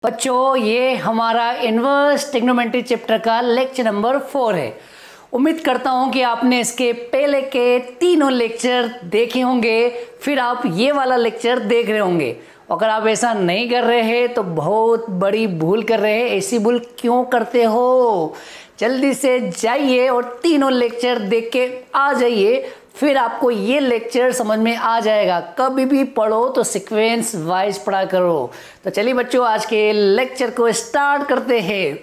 बच्चों ये हमारा इनवर्स ट्रिग्नोमेट्री चैप्टर का लेक्चर नंबर 4 है। उम्मीद करता हूँ कि आपने इसके पहले के तीनों लेक्चर देखे होंगे, फिर आप ये वाला लेक्चर देख रहे होंगे। अगर आप ऐसा नहीं कर रहे हैं तो बहुत बड़ी भूल कर रहे हैं। ऐसी भूल क्यों करते हो? जल्दी से जाइए और तीनों लेक्चर देख के आ जाइए, फिर आपको ये लेक्चर समझ में आ जाएगा। कभी भी पढ़ो तो सीक्वेंस वाइज पढ़ा करो। तो चलिए बच्चों, आज के लेक्चर को स्टार्ट करते हैं।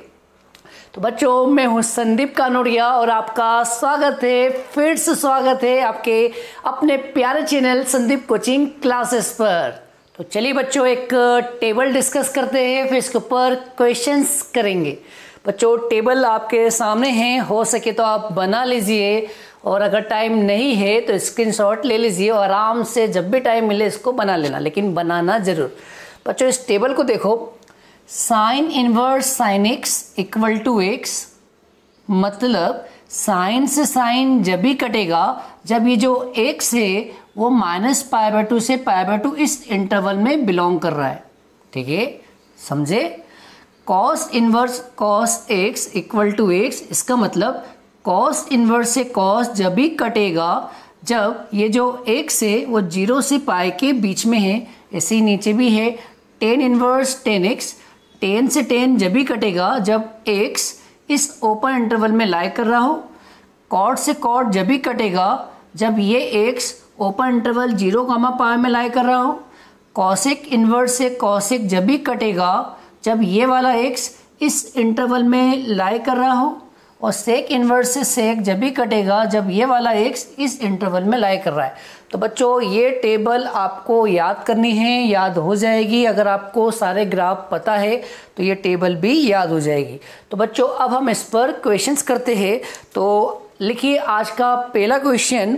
तो बच्चों, मैं हूं संदीप कानोड़िया और आपका स्वागत है, फिर से स्वागत है आपके अपने प्यारे चैनल संदीप कोचिंग क्लासेस पर। तो चलिए बच्चों, एक टेबल डिस्कस करते हैं, फिर इसके ऊपर क्वेश्चंस करेंगे। बच्चों टेबल आपके सामने है, हो सके तो आप बना लीजिए और अगर टाइम नहीं है तो स्क्रीनशॉट ले लीजिए और आराम से जब भी टाइम मिले इसको बना लेना, लेकिन बनाना जरूर। बच्चों इस टेबल को देखो, sine inverse sine x equal to x, मतलब साइन से साइन जब भी कटेगा जब ये जो एक्स है वो -π/2 से π/2 इस इंटरवल में बिलोंग कर रहा है। ठीक है, समझे? Cos inverse cos x equal to x, इसका मतलब कॉस इनवर्स से कॉस जब भी कटेगा जब ये जो एक्स है वो 0 से पाई के बीच में है। ऐसे ही नीचे भी है tan inverse tan x, ten से टेन जब भी कटेगा जब एक्स इस ओपन इंटरवल में लाई कर रहा हो। कॉट से कॉट जब भी कटेगा जब ये एक्स ओपन इंटरवल 0, में लाई कर रहा हो। कॉसेक इनवर्स से कॉसेक जब भी कटेगा जब ये वाला एक्स इस इंटरवल में लाई कर रहा हो। और सेक इनवर्स से सेक जब भी कटेगा जब ये वाला एक्स इस इंटरवल में लाई कर रहा है। तो बच्चों ये टेबल आपको याद करनी है, याद हो जाएगी। अगर आपको सारे ग्राफ पता है तो ये टेबल भी याद हो जाएगी। तो बच्चों अब हम इस पर क्वेश्चंस करते हैं। तो लिखिए आज का पहला क्वेश्चन,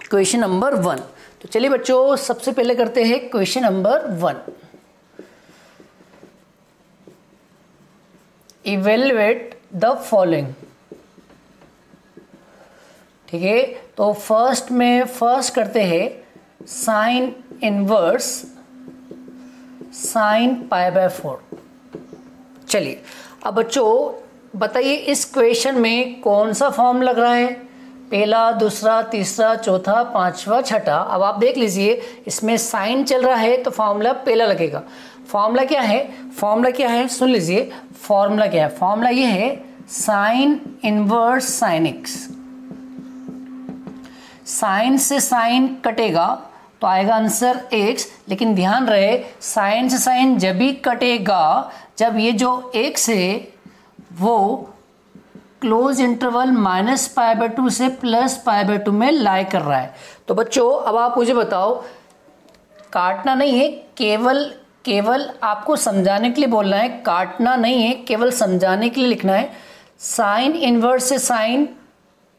क्वेश्चन नंबर 1। तो चलिए बच्चों सबसे पहले करते हैं question number 1। Evaluate the following. ठीक है, तो फर्स्ट करते हैं साइन इनवर्स साइन π/4। चलिए अब बच्चों बताइए इस क्वेश्चन में कौन सा फॉर्म लग रहा है? पहला, दूसरा, तीसरा, चौथा, पांचवा, छठा। अब आप देख लीजिए, इसमें साइन चल रहा है तो फॉर्मूला पहला लगेगा। फॉर्मूला क्या है? सुन लीजिए, फॉर्मूला क्या है? फॉर्मूला ये है sine inverse sine x. Sine से साइन कटेगा तो आएगा आंसर एक्स, लेकिन ध्यान रहे साइन से साइन जब भी कटेगा जब ये जो एक्स है वो क्लोज इंटरवल -π/2 से +π/2 में लाई कर रहा है। तो बच्चों अब आप मुझे बताओ, काटना नहीं है, केवल आपको समझाने के लिए बोलना है, काटना नहीं है, केवल समझाने के लिए लिखना है। साइन इनवर्स से साइन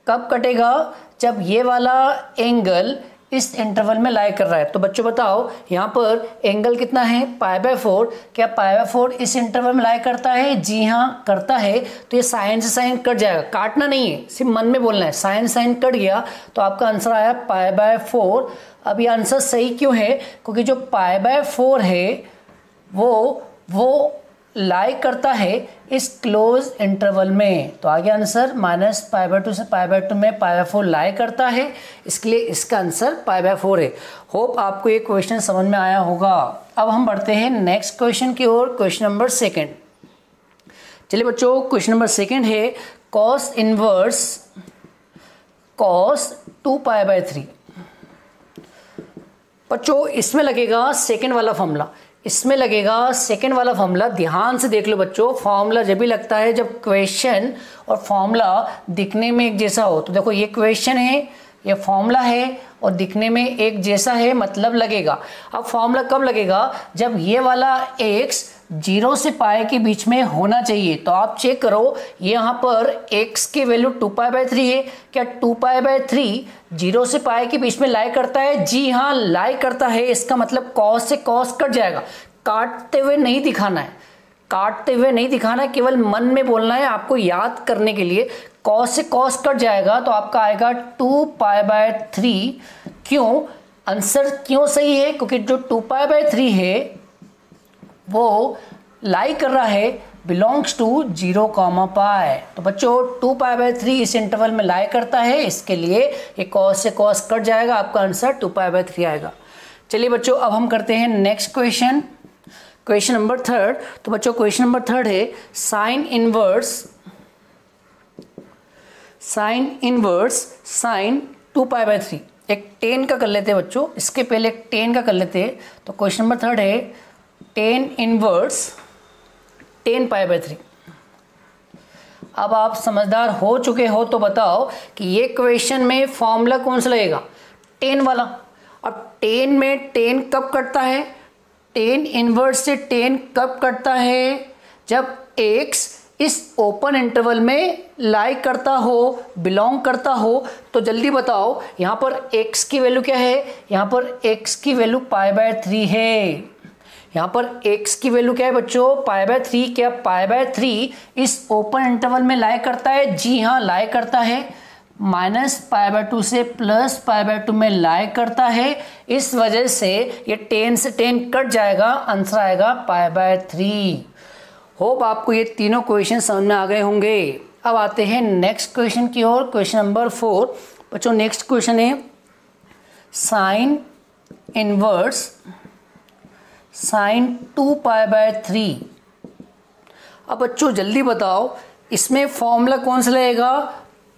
कब कटेगा? जब ये वाला एंगल इस इंटरवल में लाई कर रहा है। तो बच्चों बताओ यहाँ पर एंगल कितना है? π/4। क्या π/4 इस इंटरवल में लाई करता है? जी हाँ करता है। तो ये साइन से साइन कट जाएगा, काटना नहीं है, सिर्फ मन में बोलना है। साइन साइन कट गया तो आपका आंसर आया π/4। अब ये आंसर सही क्यों है? क्योंकि जो π/4 है वो लाई करता है इस क्लोज इंटरवल में। तो आगे आंसर -π/2 से π/2 में π/4 लाई करता है, इसके लिए इसका आंसर π/4 है। होप आपको ये क्वेश्चन समझ में आया होगा। अब हम बढ़ते हैं नेक्स्ट क्वेश्चन की ओर, क्वेश्चन नंबर 2। चलिए बच्चों क्वेश्चन नंबर 2 है कॉस इनवर्स कॉस 2π/3। बच्चों इसमें लगेगा सेकेंड वाला फॉर्मूला। ध्यान से देख लो बच्चों, फॉर्मूला जब भी लगता है जब क्वेश्चन और फॉर्मूला दिखने में एक जैसा हो। तो देखो ये क्वेश्चन है, ये फॉर्मूला है और दिखने में एक जैसा है, मतलब लगेगा। अब फॉर्मूला कब लगेगा? जब ये वाला x 0 से पाई के बीच में होना चाहिए। तो आप चेक करो, यहाँ पर x की वैल्यू 2π/3 है। क्या 2π/3 0 से पाई के बीच में लाई करता है? जी हाँ लाई करता है। इसका मतलब कॉस से कॉस कट जाएगा। काटते हुए नहीं दिखाना है, केवल मन में बोलना है आपको याद करने के लिए। कॉस से कॉस कट जाएगा तो आपका आएगा 2π/3। क्यों? आंसर क्यों सही है? क्योंकि जो 2π/3 है वो लाई कर रहा है बिलोंग्स टू 0, पाई। तो बच्चों 2π/3 इस इंटरवल में लाई करता है, इसके लिए ये कॉस से कॉस कट जाएगा, आपका आंसर 2π/3 आएगा। चलिए बच्चों अब हम करते हैं नेक्स्ट क्वेश्चन, क्वेश्चन नंबर 3। तो बच्चों क्वेश्चन नंबर 3 है साइन इनवर्स साइन 2π/3। एक 10 का कर लेते हैं बच्चों, इसके पहले एक 10 का कर लेते हैं। तो क्वेश्चन नंबर 3 है tan इनवर्स 10π/3। अब आप समझदार हो चुके हो तो बताओ कि ये क्वेश्चन में फॉर्मूला कौन सा लगेगा, tan वाला। अब tan में tan कब कटता है, tan इनवर्स से tan कब कटता है, जब x इस ओपन इंटरवल में लाई करता हो, बिलोंग करता हो। तो जल्दी बताओ यहाँ पर x की वैल्यू क्या है, यहाँ पर x की वैल्यू π/3 है। यहाँ पर x की वैल्यू क्या है बच्चों, π/3। क्या π/3 इस ओपन इंटरवल में लाई करता है, जी हाँ लाई करता है। -π/2 से +π/2 में लाई करता है, इस वजह से ये 10 से 10 कट जाएगा, आंसर आएगा π/3। होप आपको ये तीनों क्वेश्चन समझ में आ गए होंगे। अब आते हैं नेक्स्ट क्वेश्चन की ओर, क्वेश्चन नंबर 4। बच्चों नेक्स्ट क्वेश्चन है साइन इनवर्स साइन 2π/3। अब बच्चों जल्दी बताओ इसमें फॉर्मूला कौन सा लगेगा,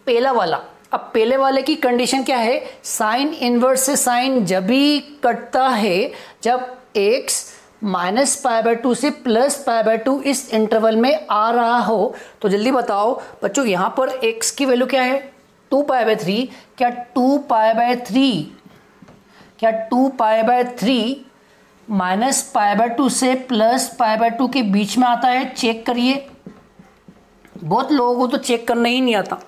पहला वाला। अब पहले वाले की कंडीशन क्या है, साइन इनवर्स से साइन जब भी कटता है जब x -π/2 से +π/2 इस इंटरवल में आ रहा हो। तो जल्दी बताओ बच्चों यहाँ पर x की वैल्यू क्या है, 2π/3। क्या 2π/3 -π/2 से +π/2 के बीच में आता है, चेक करिए। बहुत लोगों को तो चेक करना ही नहीं आता।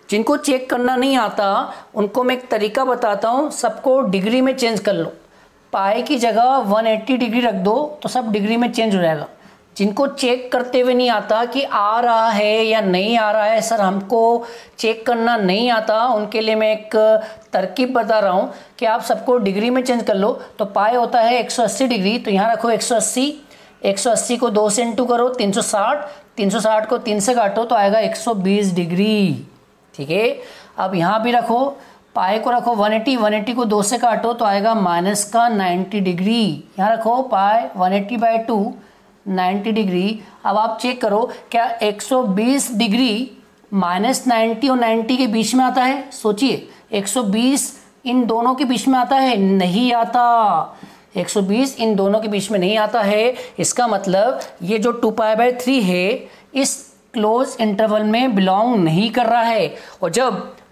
जिनको चेक करना नहीं आता उनको मैं एक तरीका बताता हूँ, सबको डिग्री में चेंज कर लो। पाई की जगह 180 डिग्री रख दो तो सब डिग्री में चेंज हो जाएगा। जिनको चेक करते हुए नहीं आता कि आ रहा है या नहीं आ रहा है, सर हमको चेक करना नहीं आता, उनके लिए मैं एक तरकीब बता रहा हूँ कि आप सबको डिग्री में चेंज कर लो। तो पाई होता है 180 डिग्री, तो यहाँ रखो 180 को 2 से इंटू करो 360 को 3 से काटो तो आएगा 120 डिग्री। ठीक है, अब यहाँ भी रखो, पाई को रखो 180 को 2 से काटो तो आएगा -90 डिग्री। यहाँ रखो पाई 180/2 90 डिग्री। अब आप चेक करो क्या 120 डिग्री -90 और 90 के बीच में आता है, सोचिए 120 इन दोनों के बीच में आता है, नहीं आता। 120 इन दोनों के बीच में नहीं आता है, इसका मतलब ये जो 2π/3 है इस क्लोज इंटरवल में बिलोंग नहीं कर रहा है। और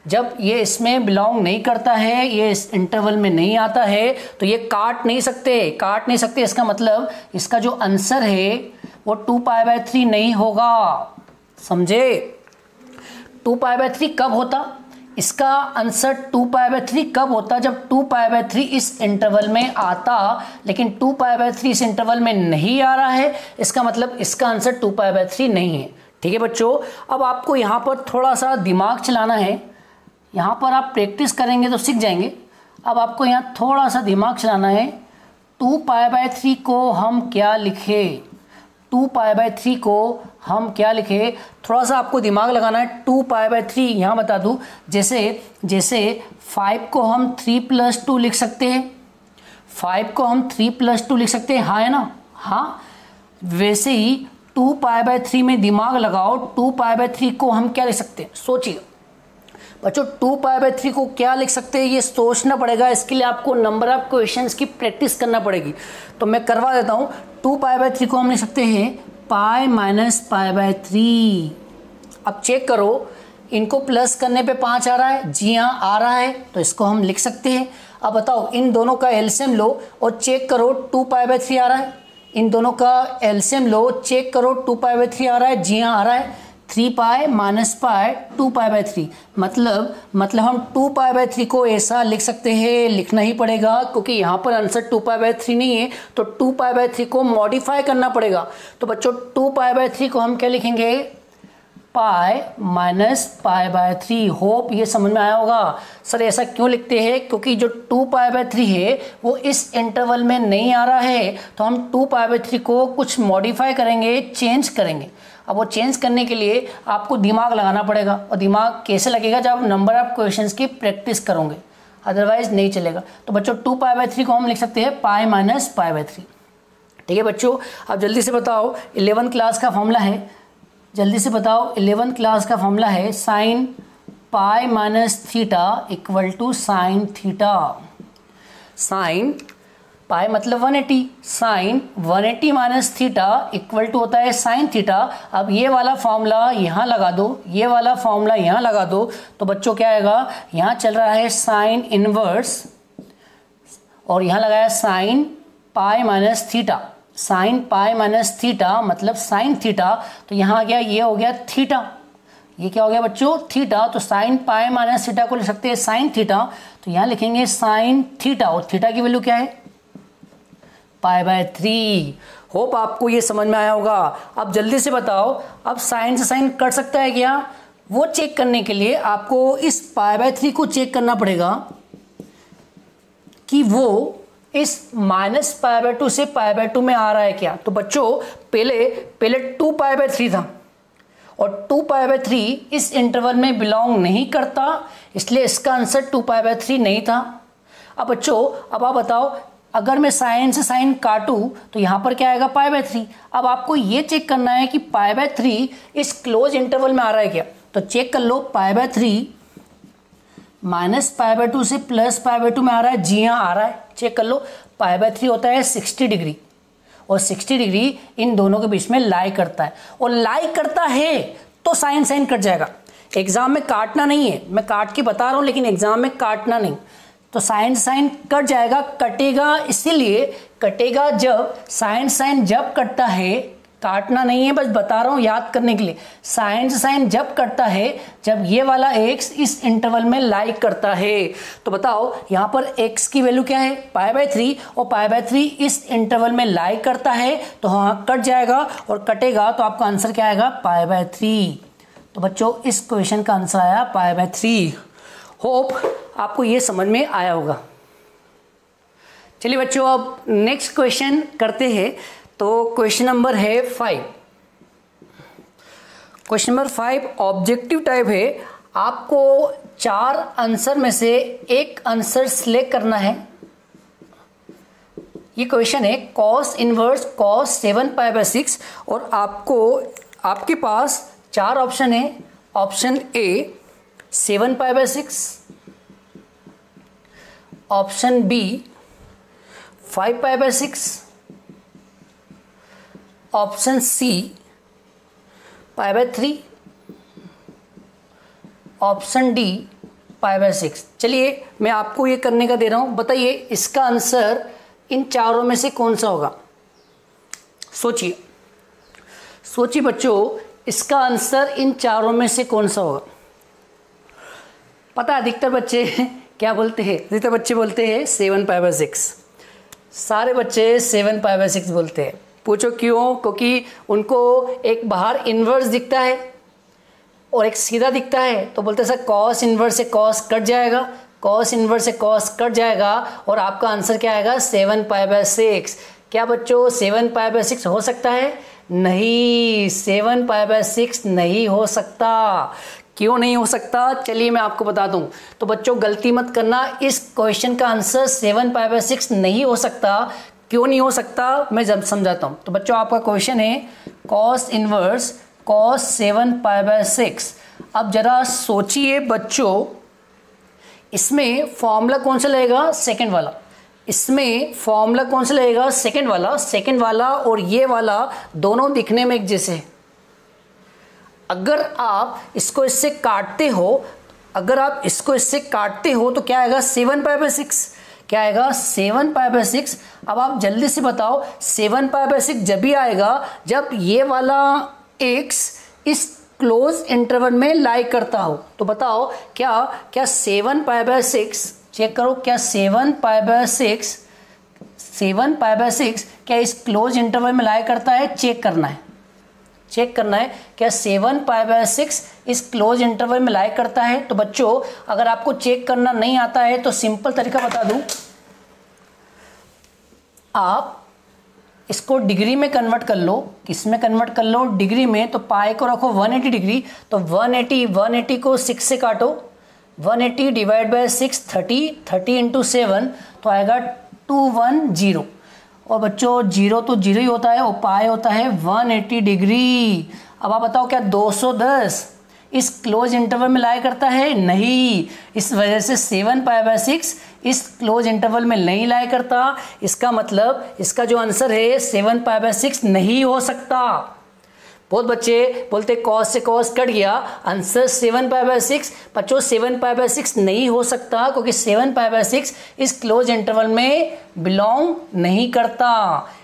जब ये इसमें बिलोंग नहीं करता है, ये इस इंटरवल में नहीं आता है, तो ये काट नहीं सकते। इसका मतलब इसका जो आंसर है वो 2π/3 नहीं होगा, समझे। 2π/3 कब होता, इसका आंसर 2π/3 कब होता, जब 2π/3 इस इंटरवल में आता, लेकिन 2π/3 इस इंटरवल में नहीं आ रहा है, इसका मतलब इसका आंसर 2π/3 नहीं है। ठीक है बच्चों, अब आपको यहाँ पर थोड़ा सा दिमाग चलाना है, यहाँ पर आप प्रैक्टिस करेंगे तो सीख जाएंगे। अब आपको यहाँ थोड़ा सा दिमाग चलाना है। 2π/3 को हम क्या लिखे, 2π/3 को हम क्या लिखे, थोड़ा सा आपको दिमाग लगाना है। 2π/3 यहाँ बता दूँ, जैसे 5 को हम 3+2 लिख सकते हैं, 5 को हम 3+2 लिख सकते हैं, हाँ है ना, हाँ। वैसे ही 2π/3 में दिमाग लगाओ, 2π/3 को हम क्या लिख सकते हैं, सोचिए बच्चों। 2π/3 को क्या लिख सकते हैं ये सोचना पड़ेगा, इसके लिए आपको नंबर ऑफ क्वेश्चंस की प्रैक्टिस करना पड़ेगी। तो मैं करवा देता हूँ। 2π/3 को हम लिख सकते हैं पाई -π/3। अब चेक करो, इनको प्लस करने पे 5 आ रहा है, जी हाँ आ रहा है, तो इसको हम लिख सकते हैं। अब बताओ इन दोनों का एलसीएम लो और चेक करो 2π/3 आ रहा है। इन दोनों का एलसीएम लो, चेक करो 2π/3 आ रहा है, जी हाँ आ रहा है। 3π -π 2π/3 मतलब हम 2π/3 को ऐसा लिख सकते हैं, लिखना ही पड़ेगा क्योंकि यहाँ पर आंसर 2π/3 नहीं है, तो 2π/3 को मॉडिफाई करना पड़ेगा। तो बच्चों 2π/3 को हम क्या लिखेंगे, पाई माइनस पाई बाय 3। होप ये समझ में आया होगा। सर ऐसा क्यों लिखते हैं? क्योंकि जो 2 पाई बाय 3 है वो इस इंटरवल में नहीं आ रहा है, तो हम 2 पाई बाय 3 को कुछ मॉडिफाई करेंगे, चेंज करेंगे। अब वो चेंज करने के लिए आपको दिमाग लगाना पड़ेगा, और दिमाग कैसे लगेगा? जब आप नंबर ऑफ क्वेश्चंस की प्रैक्टिस करोगे, अदरवाइज नहीं चलेगा। तो बच्चों 2 पाई बाय 3 को हम लिख सकते हैं पाई माइनस पाई बाय 3। ठीक है बच्चों, अब जल्दी से बताओ 11th क्लास का फॉर्मूला है, जल्दी से बताओ 11th क्लास का फॉर्मूला है sine pi minus theta equal to sine theta. Sine pi मतलब 180, sine 180 minus theta equal to होता है साइन थीटा। अब ये वाला फॉर्मूला यहाँ लगा दो, ये वाला फॉर्मूला यहाँ लगा दो, तो बच्चों क्या आएगा? यहाँ चल रहा है साइन इनवर्स, और यहाँ लगाया sign pi minus theta. Sine pi minus theta मतलब साइन थीटा, तो यहाँ गया, ये हो गया थीटा। ये क्या हो गया बच्चों? थीटा। तो साइन पाई माइनस थीटा को लिख सकते हैं साइन थीटा, तो यहाँ लिखेंगे साइन थीटा, और थीटा की वैल्यू क्या है? पाई बाय 3। होप आपको ये समझ में आया होगा। अब जल्दी से बताओ, अब साइन से साइन कट सकता है क्या? वो चेक करने के लिए आपको इस पाई बाय 3 को चेक करना पड़ेगा कि वो इस माइनस पाई बाय 2 से पाई बाय 2 में आ रहा है क्या। तो बच्चों पहले 2 पाई बाय 3 था, और 2 पाई बाय 3 इस इंटरवल में बिलोंग नहीं करता, इसलिए इसका आंसर 2 पाई बाय 3 नहीं था। अब बच्चों अब आप बताओ, अगर मैं साइन से साइन काटूं तो यहाँ पर क्या आएगा? पाई बाय 3। अब आपको ये चेक करना है कि पाई बाय 3 इस क्लोज इंटरवल में आ रहा है क्या। तो चेक कर लो, pi by 3 minus pi by 2 से प्लस पाई बाय 2 में आ रहा है। जी हाँ आ रहा है, चेक कर लो। पाई बाय 3 होता है 60 डिग्री, और 60 डिग्री इन दोनों के बीच में लाई करता है, और लाई करता है तो साइन साइन कट जाएगा। एग्जाम में काटना नहीं है, मैं काट के बता रहा हूँ, लेकिन एग्जाम में काटना नहीं। तो साइन साइन कट जाएगा, कटेगा इसीलिए कटेगा जब साइन साइन जब कटता है, काटना नहीं है, बस बता रहा हूं याद करने के लिए। साइन साइन जब कटता है जब ये वाला x इस इंटरवल में लाई करता है। तो बताओ यहाँ पर x की वैल्यू क्या है? पाई बाय 3, और पाई बाय 3 इस इंटरवल में लाई करता है, तो हाँ कट जाएगा, और कटेगा तो आपका आंसर क्या आएगा? पाई बाय 3। तो बच्चों इस क्वेश्चन का आंसर आया पाई बाय 3। होप आपको ये समझ में आया होगा। चलिए बच्चों अब नेक्स्ट क्वेश्चन करते हैं। तो क्वेश्चन नंबर है 5। क्वेश्चन नंबर 5 ऑब्जेक्टिव टाइप है। आपको 4 आंसर में से एक आंसर सिलेक्ट करना है। ये क्वेश्चन है cos inverse cos 7 pi by 6, और आपके पास 4 ऑप्शन है। Option a 7 pi by 6, option b 5 pi by 6, option c pi by 3, option d pi by 6। चलिए मैं आपको ये करने का दे रहा हूं, बताइए इसका आंसर इन चारों में से कौन सा होगा। सोचिए सोचिए बच्चों, इसका आंसर इन चारों में से कौन सा होगा। पता है अधिकतर बच्चे क्या बोलते हैं? अधिकतर बच्चे बोलते हैं 7 पाई बाय 6। सारे बच्चे 7 पाई बाय 6 बोलते हैं। पूछो क्यों? क्योंकि उनको एक बाहर इन्वर्स दिखता है और एक सीधा दिखता है, तो बोलते हैं सर कॉस इन्वर्स से कॉस कट जाएगा, कॉस इन्वर्स से कॉस कट जाएगा, और आपका आंसर क्या आएगा? 7 पाई बाय 6। क्या बच्चों 7 पाई बाय 6 हो सकता है? नहीं, 7 पाई बाय 6 नहीं हो सकता। क्यों नहीं हो सकता? चलिए मैं आपको बता दूं। तो बच्चों गलती मत करना, इस क्वेश्चन का आंसर 7 पाई बाय 6 नहीं हो सकता। क्यों नहीं हो सकता मैं जब समझाता हूं। तो बच्चों आपका क्वेश्चन है cos inverse cos 7 pi by 6। अब जरा सोचिए बच्चों, इसमें फॉर्मूला कौन सा लगेगा? सेकंड वाला। इसमें फॉर्मूला कौन सा लगेगा? सेकंड वाला। सेकंड वाला और ये वाला दोनों दिखने में एक जैसे हैं। अगर आप इसको इससे काटते हो, तो क्या आएगा? 7 पाई बाय 6। क्या आएगा? 7 पाई बाय 6। अब आप जल्दी से बताओ 7 पाई बाय 6 जब भी आएगा जब ये वाला x इस क्लोज इंटरवल में लाई करता हो। तो बताओ क्या 7 पाई बाय 6, चेक करो, क्या 7 पाई बाय 6 क्या इस क्लोज इंटरवल में लाई करता है? चेक करना है। चेक करना है क्या 7π/6 इस क्लोज इंटरवल में लाई करता है। तो बच्चों अगर आपको चेक करना नहीं आता है तो सिंपल तरीका बता दूं, आप इसको डिग्री में कन्वर्ट कर लो। किस में कन्वर्ट कर लो? डिग्री में। तो पाई को रखो 180 डिग्री, तो 180 को 6 से काटो, 180 डिवाइड बाय 6 30 इंटू 7 तो आएगा 210। और बच्चों जीरो तो जीरो ही होता है, और पाई होता है 180 डिग्री। अब आप बताओ क्या 210 इस क्लोज इंटरवल में लाई करता है? नहीं, इस वजह से 7π/6 इस क्लोज इंटरवल में नहीं लाई करता। इसका मतलब इसका जो आंसर है 7π/6 नहीं हो सकता। बहुत बच्चे बोलते कॉस से कॉस कट गया, आंसर 7π/6। बच्चों 7π/6 नहीं हो सकता क्योंकि 7π/6 इस क्लोज इंटरवल में बिलोंग नहीं करता।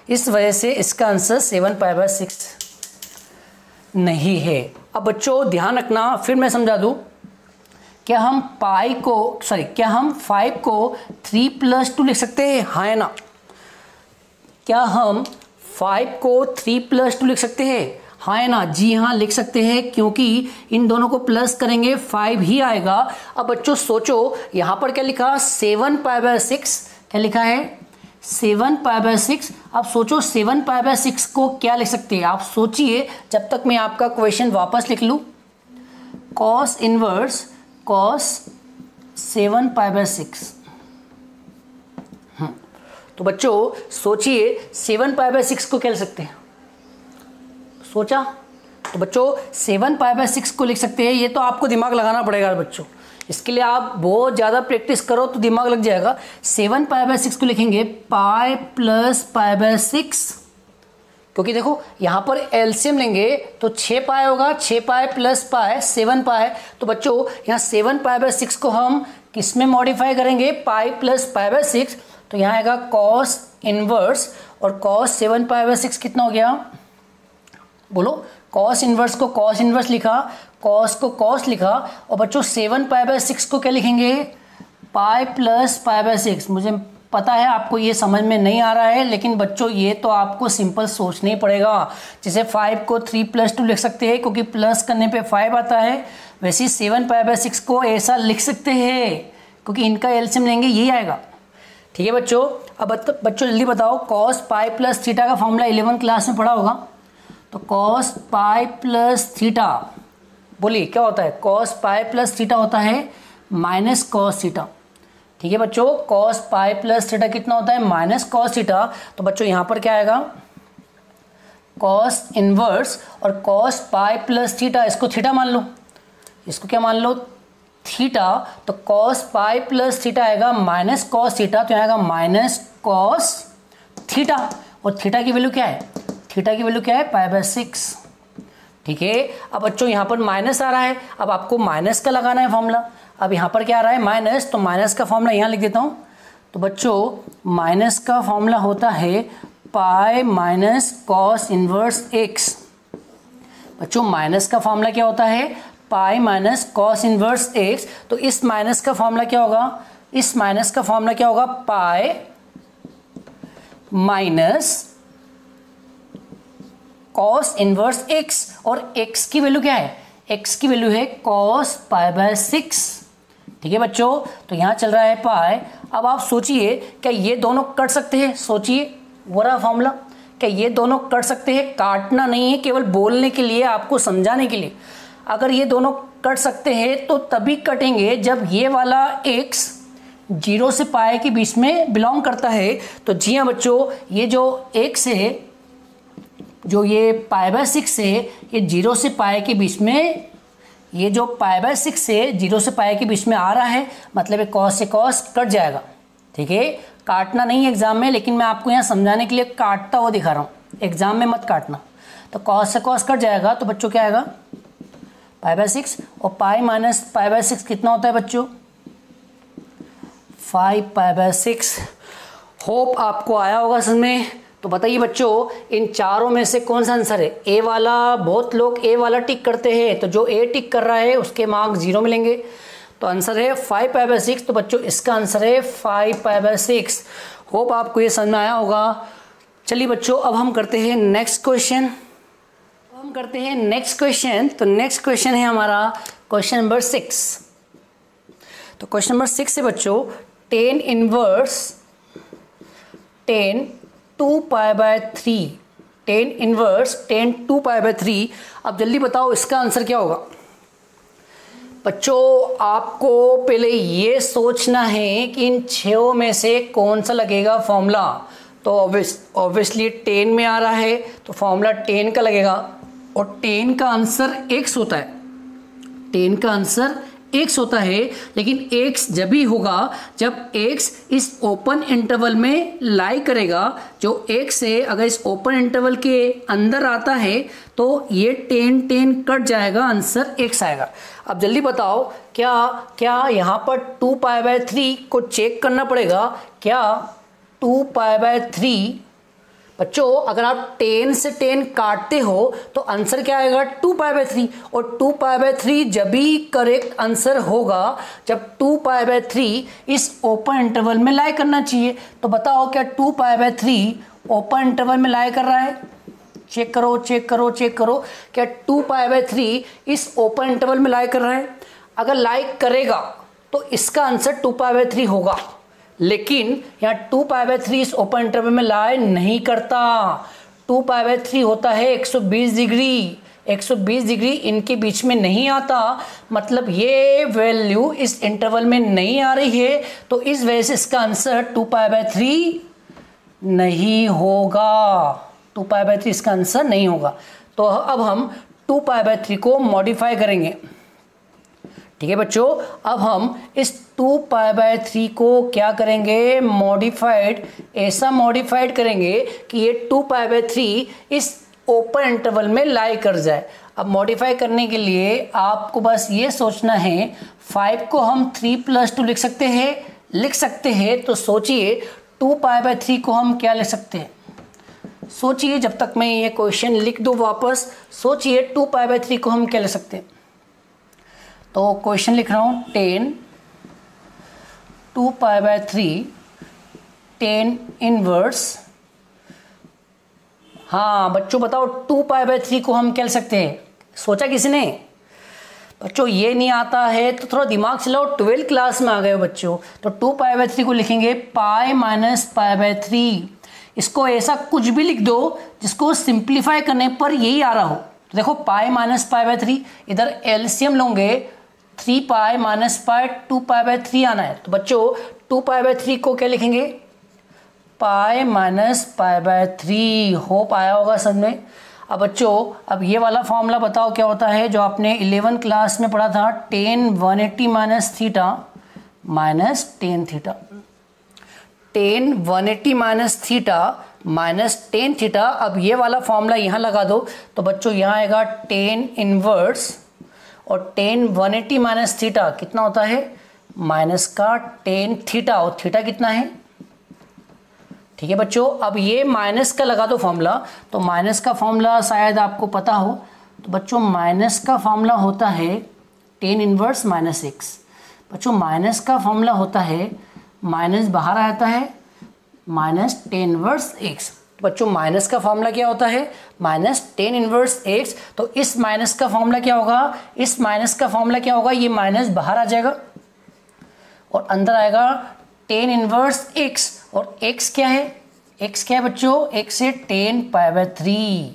इस वजह से इसका आंसर 7π/6 नहीं है। अब बच्चों ध्यान रखना, फिर मैं समझा दूं, क्या हम क्या हम 5 को 3+2 लिख सकते हैं? हाँ या ना? क्या हम 5 को 3+2 लिख सकते हैं? हाँ या ना? जी हाँ लिख सकते हैं, क्योंकि इन दोनों को प्लस करेंगे 5 ही आएगा। अब बच्चों सोचो यहाँ पर क्या लिखा? 7π/6। क्या लिखा है? 7π/6। अब सोचो 7π/6 को क्या लिख सकते हैं? आप सोचिए जब तक मैं आपका क्वेश्चन वापस लिख लूँ। Cos inverse cos 7π/6। तो बच्चों सोचिए 7π/6 को क्या लिख सकते हैं? सोचा? तो बच्चों 7π/6 को लिख सकते हैं। ये तो आपको दिमाग लगाना पड़ेगा बच्चों, इसके लिए आप बहुत ज़्यादा प्रैक्टिस करो तो दिमाग लग जाएगा। 7π/6 को लिखेंगे पाई प्लस π/6, क्योंकि देखो यहाँ पर एलसीएम लेंगे तो 6π होगा, 6π प्लस पाई 7π। तो बच्चों यहाँ 7π/6 को हम किस में मॉडिफाई करेंगे? Pi plus π/6। तो यहाँ आएगा कॉस इनवर्स, और कॉस 7π/6 कितना हो गया? बोलो। कॉस इनवर्स को कॉस इनवर्स लिखा, कॉस को कॉस लिखा, और बच्चों 7π/6 को क्या लिखेंगे? Pi plus π/6। मुझे पता है आपको ये समझ में नहीं आ रहा है, लेकिन बच्चों ये तो आपको सिंपल सोचना ही पड़ेगा। जैसे 5 को 3+2 लिख सकते हैं क्योंकि प्लस करने पे 5 आता है, वैसे ही 7π/6 को ऐसा लिख सकते हैं क्योंकि इनका एलसीएम लेंगे यही आएगा। ठीक है बच्चों। अब बच्चों जल्दी बताओ, कॉस पाई प्लस थीटा का फॉर्मूला 11 क्लास में पढ़ा होगा। तो कॉस पाई प्लस थीटा, बोलिए क्या होता है? कॉस पाई प्लस थीटा होता है माइनस कॉस थीटा। ठीक है बच्चों, कॉस पाई प्लस थीटा कितना होता है? Minus cos theta. तो बच्चों यहाँ पर क्या आएगा? कॉस इनवर्स, और कॉस पाई प्लस थीटा, इसको थीटा मान लो, इसको क्या मान लो? थीटा। तो कॉस पाई प्लस थीटा आएगा माइनस कॉस थीटा, तो यहाँ आएगा माइनस कॉस थीटा। और थीटा की वैल्यू क्या है? थीटा की वैल्यू क्या है? π/6। ठीक है। अब बच्चों यहाँ पर माइनस आ रहा है, अब आपको माइनस का लगाना है फॉर्मूला। अब यहाँ पर क्या आ रहा है? माइनस, तो माइनस का फॉर्मूला यहाँ लिख देता हूँ। तो बच्चों माइनस का फॉर्मूला होता है pi minus cos inverse x। बच्चों माइनस का फॉर्मूला क्या होता है? Pi minus cos inverse x। तो इस माइनस का फॉर्मूला क्या होगा? इस माइनस का फॉर्मूला क्या होगा? Pi minus cos inverse x, और x की वैल्यू क्या है? x की वैल्यू है कॉस π/6। ठीक है बच्चों, तो यहाँ चल रहा है पाई। अब आप सोचिए क्या ये दोनों कट सकते हैं? सोचिए वो रहा फॉर्मूला, क्या ये दोनों कट सकते हैं? काटना नहीं है, केवल बोलने के लिए, आपको समझाने के लिए। अगर ये दोनों कट सकते हैं तो तभी कटेंगे जब ये वाला x 0 से पाई के बीच में बिलोंग करता है। तो जी हाँ बच्चों, ये जो x है, जो ये π/6 है, ये 0 से पाई के बीच में, ये जो π/6 से 0 से पाई के बीच में आ रहा है, मतलब ये कॉस से कॉस कट जाएगा। ठीक है, काटना नहीं है एग्जाम में, लेकिन मैं आपको यहाँ समझाने के लिए काटता हुआ दिखा रहा हूँ, एग्जाम में मत काटना। तो कॉस से कॉस कट जाएगा, तो बच्चों क्या आएगा? π/6, और पाई माइनस π/6 कितना होता है बच्चों? 5π/6। होप आपको आया होगा समझ में। तो बताइए बच्चों, इन चारों में से कौन सा आंसर है? ए वाला। बहुत लोग ए वाला टिक करते हैं, तो जो ए टिक कर रहा है उसके मार्क्स 0 मिलेंगे। तो आंसर है 5π/6। तो बच्चों इसका आंसर है 5π/6। होप आपको ये समझ में आया होगा। चलिए बच्चों, अब हम करते हैं नेक्स्ट क्वेश्चन। हम करते हैं नेक्स्ट क्वेश्चन। तो नेक्स्ट क्वेश्चन है हमारा क्वेश्चन नंबर 6। तो क्वेश्चन नंबर 6 है बच्चों, टेन इनवर्स 2π/3, टेन इनवर्स 2π/3। अब जल्दी बताओ इसका आंसर क्या होगा। बच्चों आपको पहले ये सोचना है कि इन 6 में से कौन सा लगेगा फॉर्मूला। तो ऑब्वियसली 10 में आ रहा है तो फॉर्मूला 10 का लगेगा, और 10 का आंसर x होता है, 10 का आंसर x होता है। लेकिन x जब भी होगा जब x इस ओपन इंटरवल में लाई करेगा। जो x है अगर इस ओपन इंटरवल के अंदर आता है तो ये 10 कट जाएगा, आंसर x आएगा। अब जल्दी बताओ क्या यहाँ पर 2π/3 को चेक करना पड़ेगा क्या। 2π/3 बच्चों अगर आप 10 से 10 काटते हो तो आंसर क्या आएगा 2π/3, और 2π/3 जब भी करेक्ट आंसर होगा जब 2π/3 इस ओपन इंटरवल में लाई करना चाहिए। तो बताओ क्या 2π/3 ओपन इंटरवल में लाई कर रहा है। चेक करो चेक करो चेक करो, क्या 2π/3 इस ओपन इंटरवल में लाई कर रहा है। अगर लाई करेगा तो इसका आंसर 2π/3 होगा, लेकिन यहाँ 2π/3 इस ओपन इंटरवल में लाई नहीं करता। 2π/3 होता है 120 डिग्री, 120 डिग्री इनके बीच में नहीं आता, मतलब ये वैल्यू इस इंटरवल में नहीं आ रही है। तो इस वजह से इसका आंसर 2π/3 नहीं होगा, 2π/3 इसका आंसर नहीं होगा। तो अब हम 2π/3 को मॉडिफाई करेंगे। ठीक है बच्चों, अब हम इस 2π/3 को क्या करेंगे, मॉडिफाइड, ऐसा मॉडिफाइड करेंगे कि ये 2π/3 इस ओपन इंटरवल में लाई कर जाए। अब मॉडिफाई करने के लिए आपको बस ये सोचना है, 5 को हम 3 + 2 लिख सकते हैं। तो सोचिए 2π/3 को हम क्या लिख सकते हैं। सोचिए जब तक मैं ये क्वेश्चन लिख दूँ वापस, सोचिए 2π/3 को हम क्या लिख सकते हैं। तो क्वेश्चन लिख रहा हूँ 10 2π/3 10 इनवर्स। हाँ बच्चों बताओ 2π/3 को हम क्या लिख सकते हैं। सोचा किसी ने। बच्चों ये नहीं आता है तो थोड़ा दिमाग चलाओ, 12th क्लास में आ गए हो बच्चों। तो 2π/3 को लिखेंगे π-π/3। इसको ऐसा कुछ भी लिख दो जिसको सिंप्लीफाई करने पर यही आ रहा हो। तो देखो π-π/3, इधर एलसीएम लोगे 3π - π 2π/3 आना है। तो बच्चों 2π/3 को क्या लिखेंगे, π - π/3। होप आया होगा समझ में। अब बच्चों अब ये वाला फॉर्मूला बताओ क्या होता है जो आपने 11th क्लास में पढ़ा था, tan 180 - θ tan θ। tan 180 - θ tan θ। अब ये वाला फॉर्मूला यहाँ लगा दो तो बच्चों यहाँ आएगा tan इनवर्स, और tan 180 - θ कितना होता है, माइनस का tan θ, और θ कितना है। ठीक है बच्चों, अब ये माइनस का लगा दो फॉर्मूला। तो माइनस का फॉर्मूला शायद आपको पता हो। तो बच्चों माइनस का फॉर्मूला होता है tan इनवर्स -x। बच्चों माइनस का फॉर्मूला होता है, माइनस बाहर आता है -tan इनवर्स x। बच्चों माइनस का फॉर्मूला क्या होता है, -tan इनवर्स x। तो इस माइनस का फॉर्मूला क्या होगा, इस माइनस का फॉर्मूला क्या होगा, ये माइनस बाहर आ जाएगा और अंदर आएगा tan इनवर्स x। और x क्या है, x क्या है बच्चों, x है tan π/3।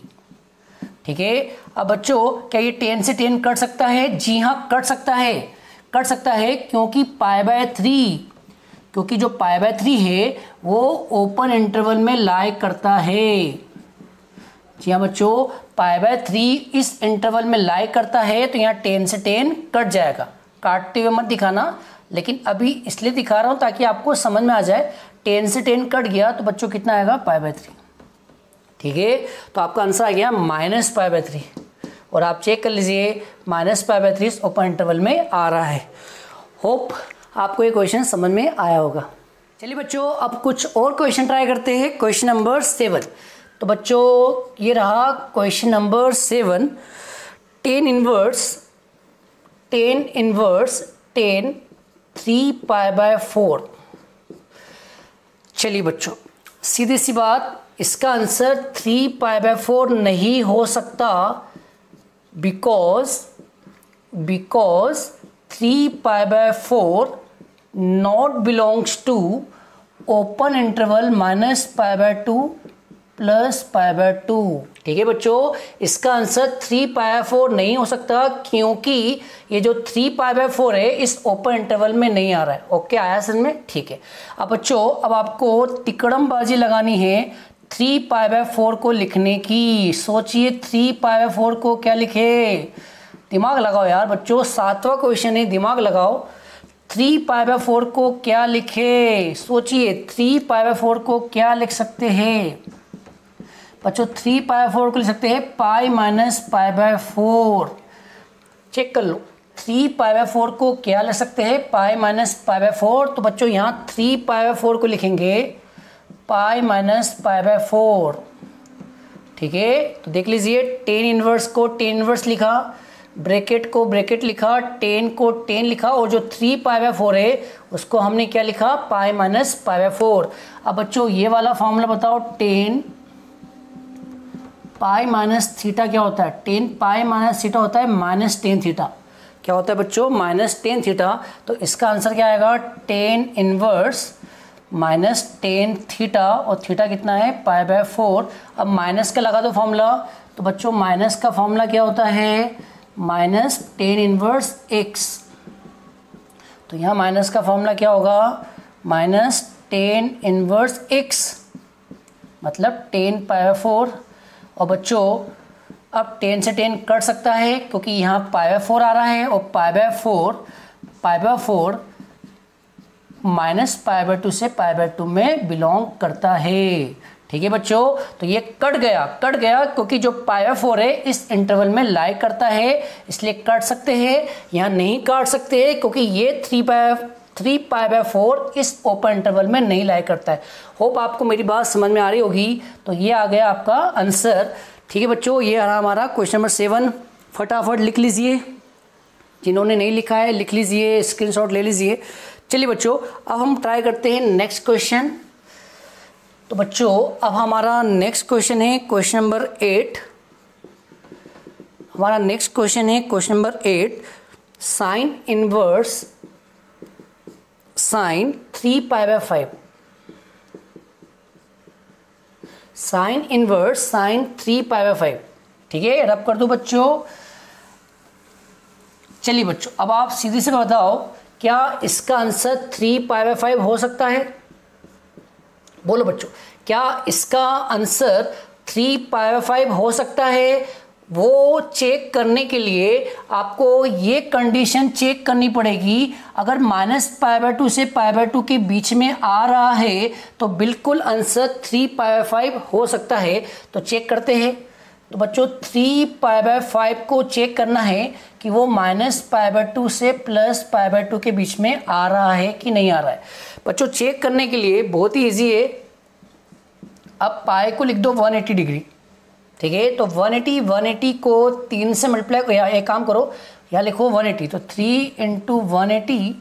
ठीक है। अब बच्चों क्या ये 10 से 10 कट सकता है। जी हाँ कट सकता है, कट सकता है क्योंकि π/3, क्योंकि जो π/3 है वो ओपन इंटरवल में लाई करता है। जी हाँ बच्चों, π/3 इस इंटरवल में लाई करता है। तो यहाँ 10 से 10 कट जाएगा। काटते हुए मत दिखाना, लेकिन अभी इसलिए दिखा रहा हूँ ताकि आपको समझ में आ जाए। 10 से 10 कट गया तो बच्चों कितना आएगा, π/3। ठीक है, तो आपका आंसर आ गया -π/3। और आप चेक कर लीजिए -π/3 इस ओपन इंटरवल में आ रहा है। होप आपको ये क्वेश्चन समझ में आया होगा। चलिए बच्चों अब कुछ और क्वेश्चन ट्राई करते हैं। Question number 7। तो बच्चों ये रहा question number 7। tan inverse tan 3π/4। चलिए बच्चों सीधी सी बात, इसका आंसर 3π/4 नहीं हो सकता, because 3π/4 not belongs to open interval -π/2 + π/2। ठीक है बच्चों, इसका आंसर 3π/4 नहीं हो सकता क्योंकि ये जो 3π/4 है इस ओपन इंटरवल में नहीं आ रहा है। ओके, आया समझ में? ठीक है। अब बच्चों, अब आपको तिकड़मबाजी लगानी है 3π/4 को लिखने की। सोचिए 3π/4 को क्या लिखे, दिमाग लगाओ यार बच्चों, 7वां क्वेश्चन है, दिमाग लगाओ। 3π/4 को क्या लिखे, सोचिए 3π/4 को क्या लिख सकते हैं बच्चों? 3π/4 को लिख सकते हैं π-π/4। चेक कर लो, 3π/4 को क्या लिख सकते हैं? π-π/4। तो बच्चों यहाँ 3π/4 को लिखेंगे π-π/4। ठीक है, तो देख लीजिए, टेन इनवर्स को टेन इनवर्स लिखा, ब्रैकेट को ब्रैकेट लिखा, टेन को टेन लिखा, और जो 3π/4 है उसको हमने क्या लिखा? π-π/4। अब बच्चों ये वाला फॉर्मूला बताओ, टेन पाई माइनस थीटा क्या होता है? टेन पाई माइनस थीटा होता है -10 थीटा। क्या होता है बच्चों? -10 थीटा। तो इसका आंसर क्या आएगा? टेन इनवर्स -10 थीटा, और थीटा कितना है? π/4। अब माइनस का लगा दो फॉर्मूला, तो बच्चों माइनस का फॉर्मूला क्या होता है? -10 इनवर्स x। तो यहाँ माइनस का फॉर्मूला क्या होगा? -10 इनवर्स x, मतलब 10π/4। और बच्चों अब 10 से 10 कट सकता है क्योंकि यहाँ π/4 आ रहा है, और π/4 -π/2 से π/2 में बिलोंग करता है। ठीक है बच्चों, तो ये कट गया क्योंकि जो π/4 है इस इंटरवल में लाई करता है, इसलिए काट सकते हैं। यहाँ नहीं काट सकते हैं क्योंकि ये 3π/4 इस ओपन इंटरवल में नहीं लाई करता है। होप आपको मेरी बात समझ में आ रही होगी। तो ये आ गया आपका आंसर। ठीक है बच्चों, ये रहा हमारा क्वेश्चन नंबर 7। फटाफट लिख लीजिए, जिन्होंने नहीं लिखा है लिख लीजिए, स्क्रीनशॉट ले लीजिए। चलिए बच्चों, अब हम ट्राई करते हैं नेक्स्ट क्वेश्चन। तो बच्चों अब हमारा नेक्स्ट क्वेश्चन है क्वेश्चन नंबर 8। हमारा नेक्स्ट क्वेश्चन है question number 8। Sine inverse sine 3π/5। Sine inverse sine 3π/5। ठीक है, रब कर दो बच्चों। चलिए बच्चों, अब आप सीधी से बताओ, क्या इसका आंसर 3π/5 हो सकता है? बोलो बच्चों, क्या इसका आंसर 3π/5 हो सकता है? वो चेक करने के लिए आपको ये कंडीशन चेक करनी पड़ेगी। अगर -π/2 से π/2 के बीच में आ रहा है तो बिल्कुल आंसर 3π/5 हो सकता है। तो चेक करते हैं। तो बच्चों 3π/5 को चेक करना है कि वो -π/2 से +π/2 के बीच में आ रहा है कि नहीं आ रहा है। बच्चों चेक करने के लिए बहुत ही ईजी है। अब पाई को लिख दो 180 डिग्री। ठीक है, तो 180 को 3 से मल्टीप्लाई, या एक काम करो, यहाँ लिखो 180, तो 3 × 180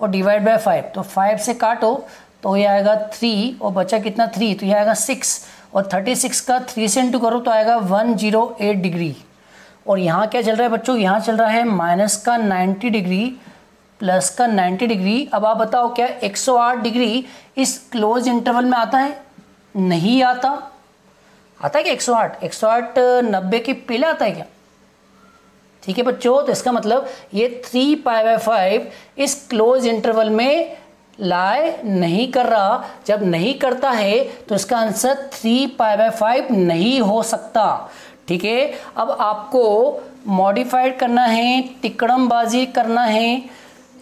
और डिवाइड बाय 5। तो 5 से काटो तो ये आएगा 3, और बचा कितना 3, तो ये आएगा 6, और 36 का 3 से इंटू करो तो आएगा 108 डिग्री। और यहाँ क्या चल रहा है बच्चों? यहाँ चल रहा है -90 डिग्री +का 90 डिग्री। अब आप बताओ, क्या 108 डिग्री इस क्लोज इंटरवल में आता है? नहीं आता। आता है क्या 108 90 के पहले आता है क्या? ठीक है बच्चों, तो इसका मतलब ये 3π/5 इस क्लोज इंटरवल में लाई नहीं कर रहा। जब नहीं करता है तो इसका आंसर 3π/5 नहीं हो सकता। ठीक है, अब आपको मॉडिफाइड करना है, तिकड़मबाजी करना है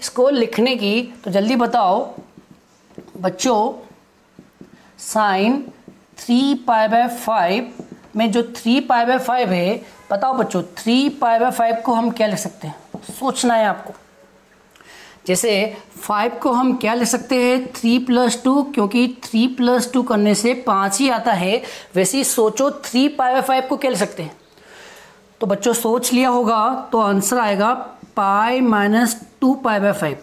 इसको लिखने की। तो जल्दी बताओ बच्चों, साइन 3π/5 में जो 3π/5 है, बताओ बच्चों 3π/5 को हम क्या लिख सकते हैं? सोचना है आपको। जैसे 5 को हम क्या लिख सकते हैं? 3 + 2, क्योंकि 3 + 2 करने से 5 ही आता है। वैसे ही सोचो 3π/5 को क्या लिख सकते हैं? तो बच्चों सोच लिया होगा तो आंसर आएगा पाई -2π/5।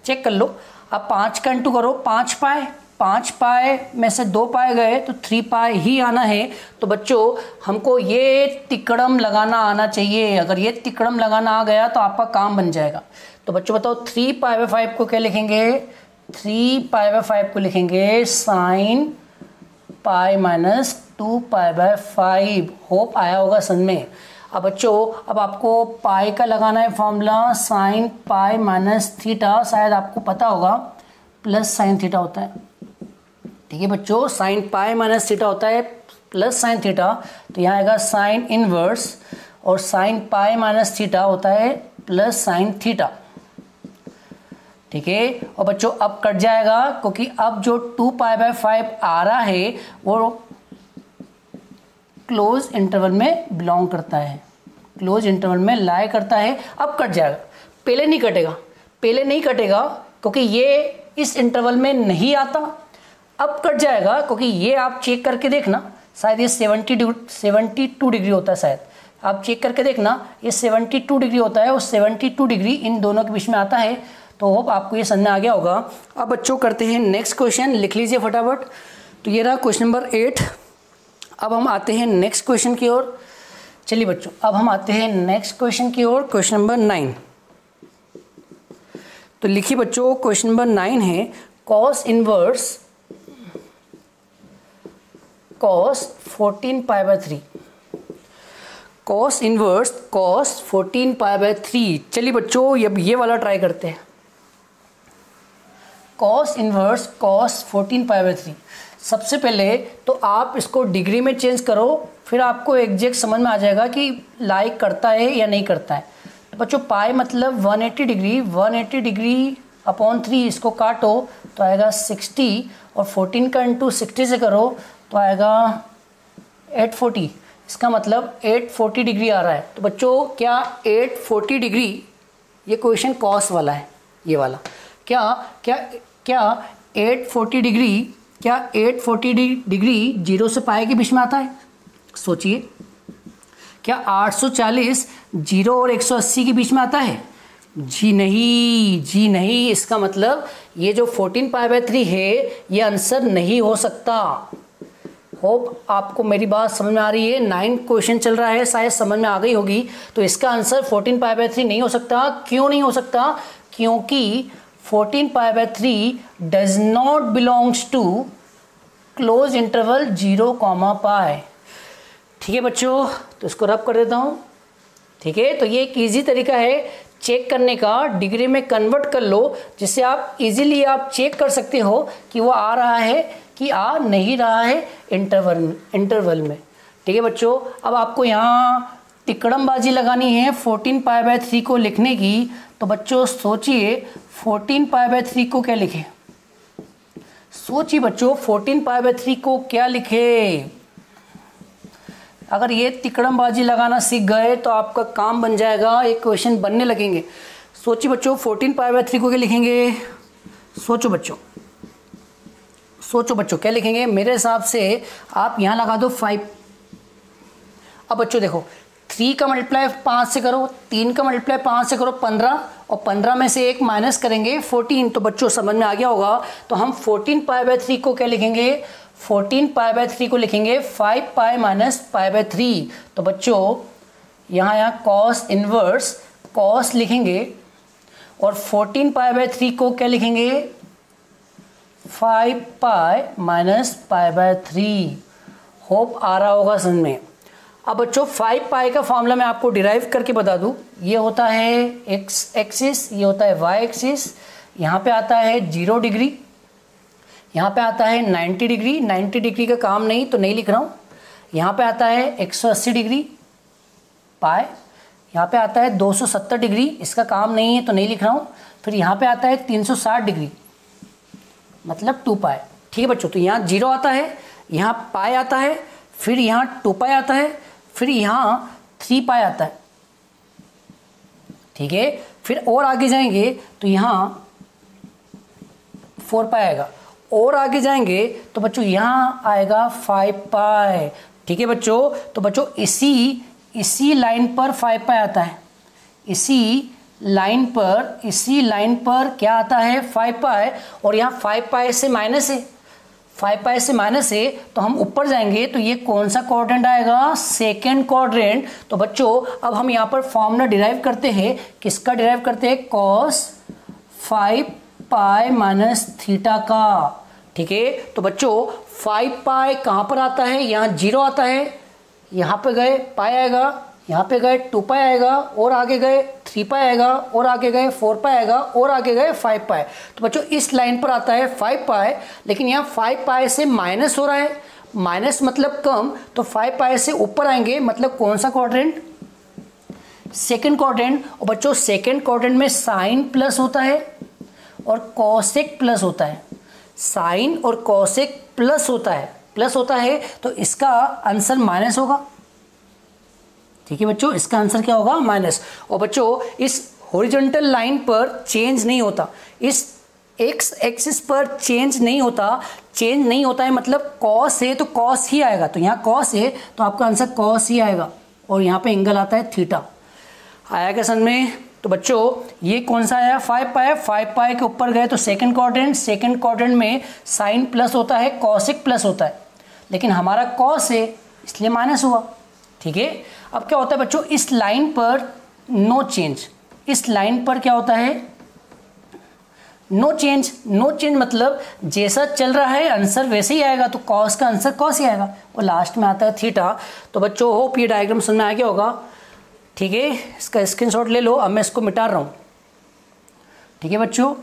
चेक कर लो। अब 5 का इंटू करो, 5 पाई 5 पाई में से 2 पाई गए तो 3 पाई ही आना है। तो बच्चों हमको ये तिकड़म लगाना आना चाहिए। अगर ये तिकड़म लगाना आ गया तो आपका काम बन जाएगा। तो बच्चों बताओ 3 पाई बाय 5 को क्या लिखेंगे? 3 पाई बाय 5 को लिखेंगे sign pi minus 2 pi by 5। Hope आया होगा समझ में। अब बच्चों अब आपको पाई का लगाना है formula, sign pi minus theta, शायद आपको पता होगा प्लस साइन थीटा होता है। ठीक है बच्चों, साइन पाई माइनस थीटा होता है प्लस साइन थीटा, तो यहाँ आएगा साइन इनवर्स, और साइन पाई माइनस थीटा होता है प्लस साइन थीटा। ठीक है, और बच्चों अब कट जाएगा क्योंकि अब जो 2 पाई बाय 5 आ रहा है वो क्लोज इंटरवल में बिलोंग करता है, क्लोज इंटरवल में लाई करता है। अब कट जाएगा, पहले नहीं कटेगा, पहले नहीं कटेगा क्योंकि ये इस इंटरवल में नहीं आता। अब कट जाएगा क्योंकि ये आप चेक करके देखना, शायद ये 72 डिग्री होता है, शायद आप चेक करके देखना ये 72 डिग्री होता है, और 72 डिग्री इन दोनों के बीच में आता है। तो होप आपको ये समझ में आ गया होगा। अब बच्चों करते हैं नेक्स्ट क्वेश्चन, लिख लीजिए फटाफट। तो ये रहा क्वेश्चन नंबर 8। अब हम आते हैं नेक्स्ट क्वेश्चन की ओर। चलिए बच्चों अब हम आते हैं नेक्स्ट क्वेश्चन की ओर, क्वेश्चन नंबर 9। तो लिखिए बच्चों, क्वेश्चन नंबर 9 है cos inverse cos 14 pi by 3। Cos inverse cos 14 pi by 3। चलिए बच्चों अब ये वाला ट्राई करते हैं। Cos inverse cos 14 pi by 3। सबसे पहले तो आप इसको डिग्री में चेंज करो, फिर आपको एग्जैक्ट समझ में आ जाएगा कि लाइक करता है या नहीं करता है। तो बच्चों पाई मतलब 180 डिग्री, 180 डिग्री अपॉन 3, इसको काटो तो आएगा 60, और 14 का इंटू 60 से करो तो आएगा 840। इसका मतलब 840 डिग्री आ रहा है। तो बच्चों क्या 840 डिग्री, ये क्वेश्चन कॉस वाला है, ये वाला क्या क्या क्या 840 डिग्री, क्या 840 डिग्री 0 से पाई के बीच में आता है? सोचिए, क्या 840 0 और 180 के बीच में आता है? जी नहीं, जी नहीं। इसका मतलब ये जो 14 पाई बाय 3 है ये आंसर नहीं हो सकता। होप आपको मेरी बात समझ में आ रही है। 9 क्वेश्चन चल रहा है, शायद समझ में आ गई होगी। तो इसका आंसर 14 पाई बाय 3 नहीं हो सकता। क्यों नहीं हो सकता? क्योंकि 14 pi by 3 does not belongs to close interval 0, pi. ठीक है बच्चों, तो इसको रब कर देता हूँ। ठीक है, तो ये एक इजी तरीका है चेक करने का, डिग्री में कन्वर्ट कर लो, जिससे आप इजीली आप चेक कर सकते हो कि वो आ रहा है कि आ नहीं रहा है इंटरवल में। ठीक है बच्चों, अब आपको यहाँ तिकड़मबाजी लगानी है 14 पाई बाय 3 को लिखने की। तो बच्चों सोचिए 14 पाई बाय 3 को क्या लिखे? सोचिए बच्चों 14 पाई बाय 3 को क्या लिखे? अगर ये तिकड़मबाजी लगाना सीख गए तो आपका काम बन जाएगा, एक क्वेश्चन बनने लगेंगे। सोचिए बच्चों 14 पाई बाय 3 को क्या लिखेंगे? सोचो बच्चों, सोचो बच्चों क्या लिखेंगे? मेरे हिसाब से आप यहाँ लगा दो 5। अब बच्चों देखो 3 का मल्टीप्लाई 5 से करो, 3 का मल्टीप्लाई 5 से करो 15, और 15 में से एक माइनस करेंगे 14। तो बच्चों समझ में आ गया होगा। तो हम 14 पाई बाय 3 को क्या लिखेंगे? 14 पाई बाय 3 को लिखेंगे 5 पाई माइनस पाई बाय 3। तो बच्चों यहाँ कॉस इनवर्स कॉस लिखेंगे, और 14 पाई बाय 3 को क्या लिखेंगे? 5 pi minus pi by 3। Hope आ रहा होगा समझ में। अब बच्चों 5 पाई का फॉर्मूला मैं आपको डिराइव करके बता दूं। ये होता है एक्स एक्सिस, ये होता है वाई एक्सिस। यहाँ पे आता है 0 डिग्री, यहाँ पे आता है 90 डिग्री। 90 डिग्री का काम नहीं तो नहीं लिख रहा हूँ। यहाँ पे आता है 180 डिग्री पाई। यहाँ पे आता है 270 डिग्री, इसका काम नहीं है तो नहीं लिख रहा हूँ। फिर यहाँ पे आता है 360 डिग्री, मतलब 2 पाई। ठीक है बच्चों, तो यहाँ 0 आता है, यहाँ पाई आता है, फिर यहाँ 2 पाई आता है, फिर यहाँ 3 पाई आता है। ठीक है, फिर और आगे जाएंगे तो यहाँ 4 पाई आएगा, और आगे जाएंगे तो बच्चों यहाँ आएगा 5 पाई। ठीक है बच्चों, तो बच्चों इसी लाइन पर 5 पाई आता है, इसी लाइन पर क्या आता है? 5 पाई। और यहाँ 5 पाई से माइनस है, 5 पाई से माइनस है तो हम ऊपर जाएंगे तो ये कौन सा क्वाड्रेंट आएगा, सेकेंड क्वाड्रेंट। तो बच्चों अब हम यहाँ पर फॉर्मूला डिराइव करते हैं, किसका डिराइव करते हैं, कॉस 5 पाई माइनस थीटा का। ठीक है, तो बच्चों 5 पाई कहाँ पर आता है, यहाँ 0 आता है, यहाँ पे गए पाई आएगा, यहाँ पे गए 2 पाई आएगा, और आगे गए 3 पाई आएगा, और आगे गए 4 पाई आएगा, और आगे गए 5 पाई। तो बच्चों इस लाइन पर आता है 5 पाई, लेकिन यहाँ 5 पाई से माइनस हो रहा है, माइनस मतलब कम, तो 5 पाई से ऊपर आएंगे, मतलब कौन सा क्वाड्रेंट, सेकेंड क्वाड्रेंट। और बच्चों सेकेंड क्वाड्रेंट में साइन प्लस होता है और कॉसेक प्लस होता है, साइन और कॉसेक प्लस होता है, तो इसका आंसर माइनस होगा। ठीक है बच्चों, इसका आंसर क्या होगा, माइनस। और बच्चों इस हॉरिजॉन्टल लाइन पर चेंज नहीं होता, इस एक्स एक्सिस पर चेंज नहीं होता है, मतलब कॉस है तो कॉस ही आएगा। तो यहाँ कॉस है तो आपका आंसर कॉस ही आएगा, और यहाँ पे एंगल आता है थीटा। आया क्या समझ में। तो बच्चों ये कौन सा आया, 5 पाई के ऊपर गए तो सेकंड क्वाड्रेंट में साइन प्लस होता है, कॉसेक प्लस होता है, लेकिन हमारा कॉस है इसलिए माइनस हुआ। ठीक है, अब क्या होता है बच्चों, इस लाइन पर नो चेंज, इस लाइन पर क्या होता है, नो चेंज मतलब जैसा चल रहा है आंसर वैसे ही आएगा, तो कॉस का आंसर कॉस ही आएगा, और लास्ट में आता है थीटा। तो बच्चों होप ये डायग्राम समझ में आ गया होगा। ठीक है, इसका स्क्रीनशॉट ले लो, अब मैं इसको मिटा रहा हूँ। ठीक है बच्चों,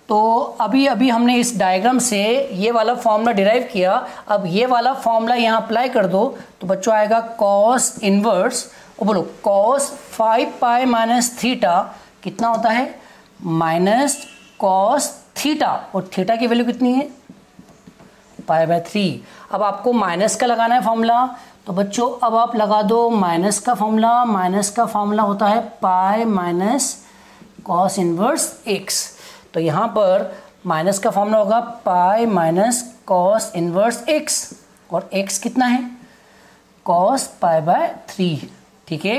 तो अभी हमने इस डायग्राम से ये वाला फॉर्मूला डिराइव किया, अब ये वाला फॉर्मूला यहाँ अप्लाई कर दो, तो बच्चों आएगा कॉस इनवर्स, और बोलो कॉस 5 पाई माइनस थीटा कितना होता है, माइनस कॉस थीटा, और थीटा की वैल्यू कितनी है, π/3। अब आपको माइनस का लगाना है फॉर्मूला, तो बच्चों अब आप लगा दो माइनस का फॉर्मूला होता है pi minus cos inverse x. तो यहाँ पर माइनस का फॉर्मूला होगा pi minus cos inverse x, और एक्स कितना है, कॉस π/3। ठीक है,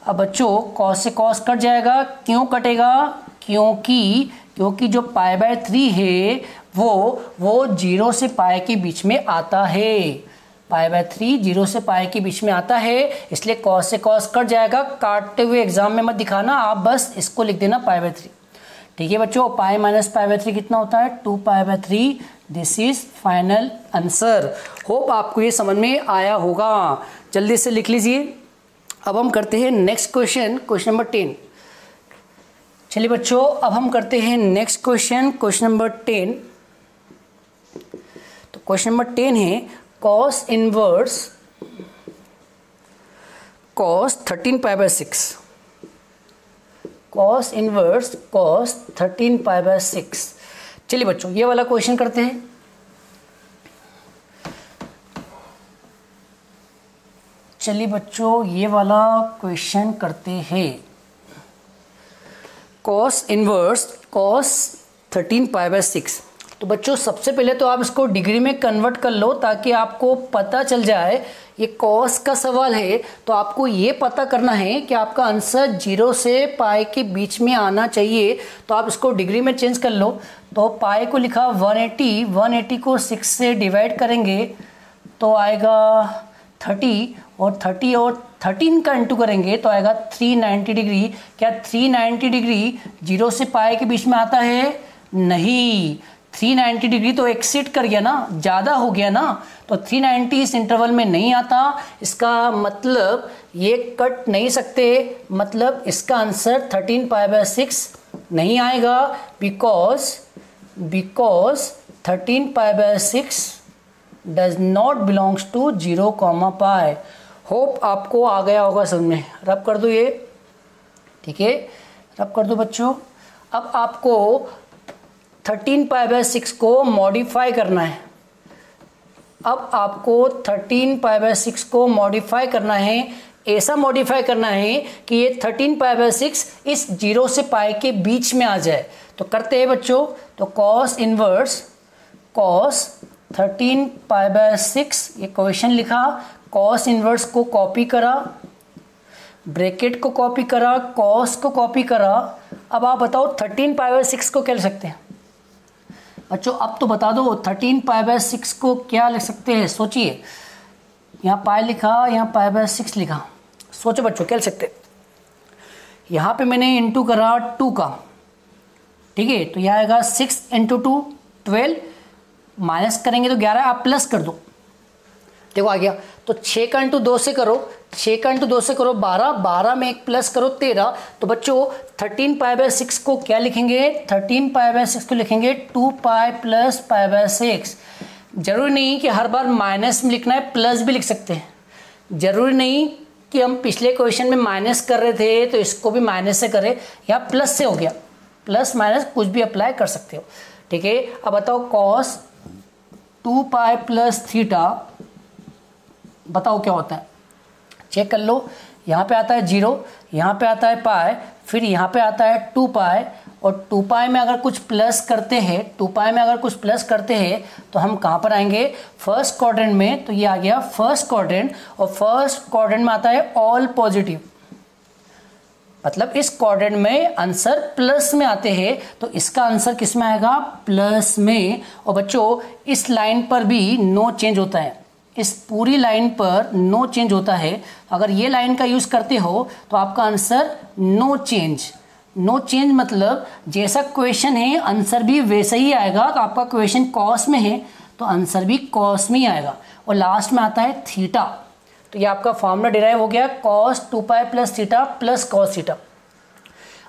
अब बच्चों कॉस से कॉस कट जाएगा, क्यों कटेगा, क्योंकि जो π/3 है वो 0 से पाई के बीच में आता है, π/3 0 से पाई के बीच में आता है, इसलिए कॉस से कॉस कट जाएगा। काटते हुए एग्जाम में मत दिखाना, आप बस इसको लिख देना π/3। ठीक है बच्चों, पाई माइनस π/3 कितना होता है, 2π/3। This is final answer. Hope आपको ये समझ में आया होगा, जल्दी से लिख लीजिए। अब हम करते हैं नेक्स्ट क्वेश्चन नंबर 10। चलिए बच्चों अब हम करते हैं नेक्स्ट क्वेश्चन नंबर 10। तो क्वेश्चन नंबर 10 है cos inverse cos 13π/6, cos inverse cos 13π/6। चलिए बच्चों ये वाला क्वेश्चन करते हैं। चलिए बच्चों ये वाला क्वेश्चन करते हैं। Cos inverse cos 13π/6। तो बच्चों सबसे पहले तो आप इसको डिग्री में कन्वर्ट कर लो, ताकि आपको पता चल जाए, ये कॉस का सवाल है तो आपको ये पता करना है कि आपका आंसर 0 से पाई के बीच में आना चाहिए। तो आप इसको डिग्री में चेंज कर लो। तो पाई को लिखा 180 को 6 से डिवाइड करेंगे तो आएगा 30, और 30 और 13 का इंटू करेंगे तो आएगा 390 डिग्री। क्या 390 डिग्री 0 से पाई के बीच में आता है, नहीं, 390 डिग्री तो एक्सीड कर गया ना, ज़्यादा हो गया ना, तो 390 इस इंटरवल में नहीं आता। इसका मतलब ये कट नहीं सकते, मतलब इसका आंसर 13π/6 नहीं आएगा, because 13π/6 does not belongs to 0, pi. होप आपको आ गया होगा समझ में। रब कर दो ये, ठीक है, रब कर दो बच्चों। अब आपको 13π/6 को मॉडिफाई करना है। अब आपको 13π/6 को मॉडिफाई करना है, ऐसा मॉडिफाई करना है कि ये 13π/6 इस 0 से पाई के बीच में आ जाए। तो करते हैं बच्चों, तो कॉस इनवर्स कॉस 13π/6 ये क्वेश्चन लिखा, कॉस इनवर्स को कॉपी करा, ब्रैकेट को कॉपी करा, कॉस को कॉपी करा। अब आप बताओ 13π/6 को क्या लिख सकते हैं, बच्चों अब तो बता दो 13π/6 को क्या लिख सकते हैं, सोचिए। यहाँ पाई लिखा, यहाँ π/6 लिखा, सोचो बच्चों क्या लिख सकते हैं। यहाँ पे मैंने इंटू करा 2 का, ठीक है, तो यह आएगा 6 × 2 12, माइनस करेंगे तो 11, आप प्लस कर दो, देखो आ गया। तो 6 का × 2 से करो, 6 का × 2 से करो 12, 12 में एक प्लस करो 13। तो बच्चों 13π/6 को क्या लिखेंगे, 13π/6 को लिखेंगे 2π + π/6। जरूरी नहीं कि हर बार माइनस में लिखना है, प्लस भी लिख सकते हैं। जरूरी नहीं कि हम पिछले क्वेश्चन में माइनस कर रहे थे तो इसको भी माइनस से करें, यहाँ प्लस से हो गया, प्लस माइनस कुछ भी अप्लाई कर सकते हो, ठीक है। अब बताओ cos 2π + θ बताओ क्या होता है, चेक कर लो। यहाँ पे आता है 0, यहाँ पे आता है पाई, फिर यहाँ पे आता है 2π, और 2π में अगर कुछ प्लस करते हैं, 2π में अगर कुछ प्लस करते हैं तो हम कहाँ पर आएंगे, फर्स्ट क्वाड्रेंट में। तो ये आ गया फर्स्ट क्वाड्रेंट, और फर्स्ट क्वाड्रेंट में आता है ऑल पॉजिटिव, मतलब इस क्वाड्रेंट में आंसर प्लस में आते हैं, तो इसका आंसर किस में आएगा, प्लस में। और बच्चों इस लाइन पर भी नो चेंज होता है, इस पूरी लाइन पर नो चेंज होता है। अगर ये लाइन का यूज़ करते हो तो आपका answer no change. No change मतलब जैसा क्वेश्चन है आंसर भी वैसा ही आएगा। तो आपका क्वेश्चन कॉस में है तो आंसर भी कॉस में ही आएगा। और लास्ट में आता है थीटा, तो ये आपका फॉर्मूला डिराइव हो गया, cos 2π + θ + cos θ।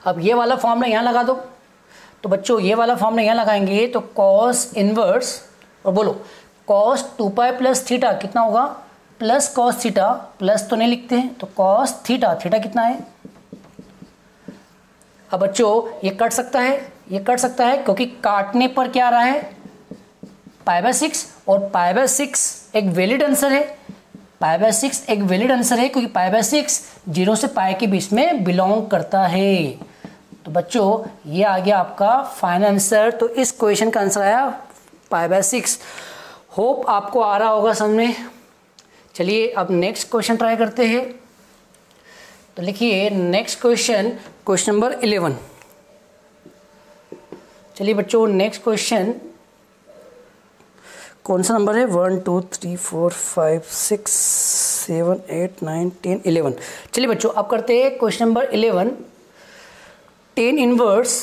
अब ये वाला फॉर्मूला यहाँ लगा दो। तो बच्चों ये वाला फॉर्मूला यहाँ लगाएंगे तो cos इनवर्स, और बोलो cos 2π + θ कितना होगा, प्लस cos θ, प्लस तो नहीं लिखते हैं तो cos θ, थीटा कितना है। अब बच्चों ये कट सकता है, ये कट सकता है क्योंकि काटने पर क्या आ रहा है, π/6, और π/6 एक वैलिड आंसर है। π/6 एक वैलिड आंसर है क्योंकि π/6 0 से π के बीच में बिलोंग करता है। तो बच्चों ये आ गया आपका फाइनल आंसर। तो इस क्वेश्चन का आंसर आया π/6। होप आपको आ रहा होगा समझ में। चलिए अब नेक्स्ट क्वेश्चन ट्राई करते हैं। तो लिखिए नेक्स्ट क्वेश्चन, क्वेश्चन नंबर 11। चलिए बच्चों नेक्स्ट क्वेश्चन कौन सा नंबर है, 1 2 3 4 5 6 7 8 9 10 11। चलिए बच्चों अब करते हैं question number 11। tan inverse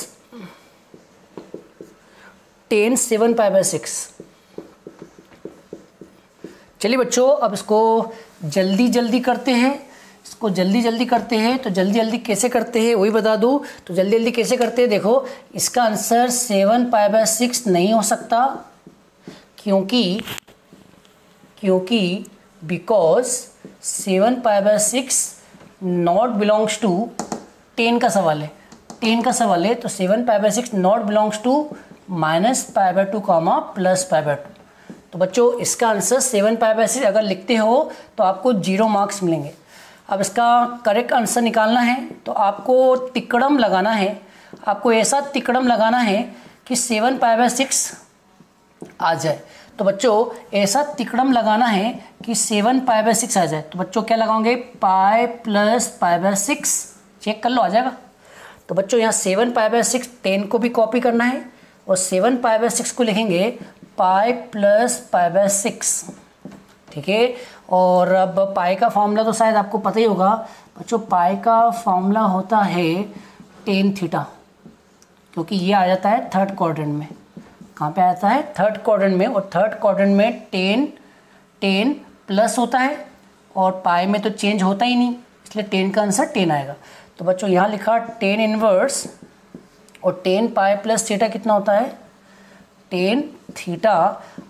tan 7π/6। चलिए बच्चों अब इसको जल्दी जल्दी करते हैं, इसको जल्दी जल्दी करते हैं। तो जल्दी जल्दी कैसे करते हैं वही बता दूँ। तो जल्दी जल्दी कैसे करते हैं, देखो इसका आंसर 7π/6 नहीं हो सकता, क्योंकि बिकॉज 7π/6 नॉट बिलोंग्स टू, 10 का सवाल है, 10 का सवाल है। तो 7π/6 नॉट बिलोंग्स टू -π/2 +π/2। तो बच्चों इसका आंसर 7π/6 अगर लिखते हो तो आपको 0 मार्क्स मिलेंगे। अब इसका करेक्ट आंसर निकालना है तो आपको तिकड़म लगाना है, आपको ऐसा तिकड़म लगाना है कि 7π/6 आ जाए। तो बच्चों ऐसा तिकड़म लगाना है कि 7π/6 आ जाए। तो बच्चों क्या लगाओगे, पाई + π/6, चेक कर लो आ जाएगा। तो बच्चों यहाँ 7π/6 10 को भी कॉपी करना है और 7π/6 को लिखेंगे पाई + π/6, ठीक है। और अब पाई का फॉर्मूला तो शायद आपको पता ही होगा बच्चों, पाई का फॉर्मूला होता है tan θ, क्योंकि ये आ जाता है थर्ड क्वाड्रेंट में। कहाँ पे आता है, थर्ड क्वाड्रेंट में। और थर्ड क्वाड्रेंट में tan प्लस होता है और पाई में तो चेंज होता ही नहीं, इसलिए tan का आंसर 10 आएगा। तो बच्चों यहाँ लिखा tan इनवर्स, और tan पाई + θ कितना होता है, tan θ।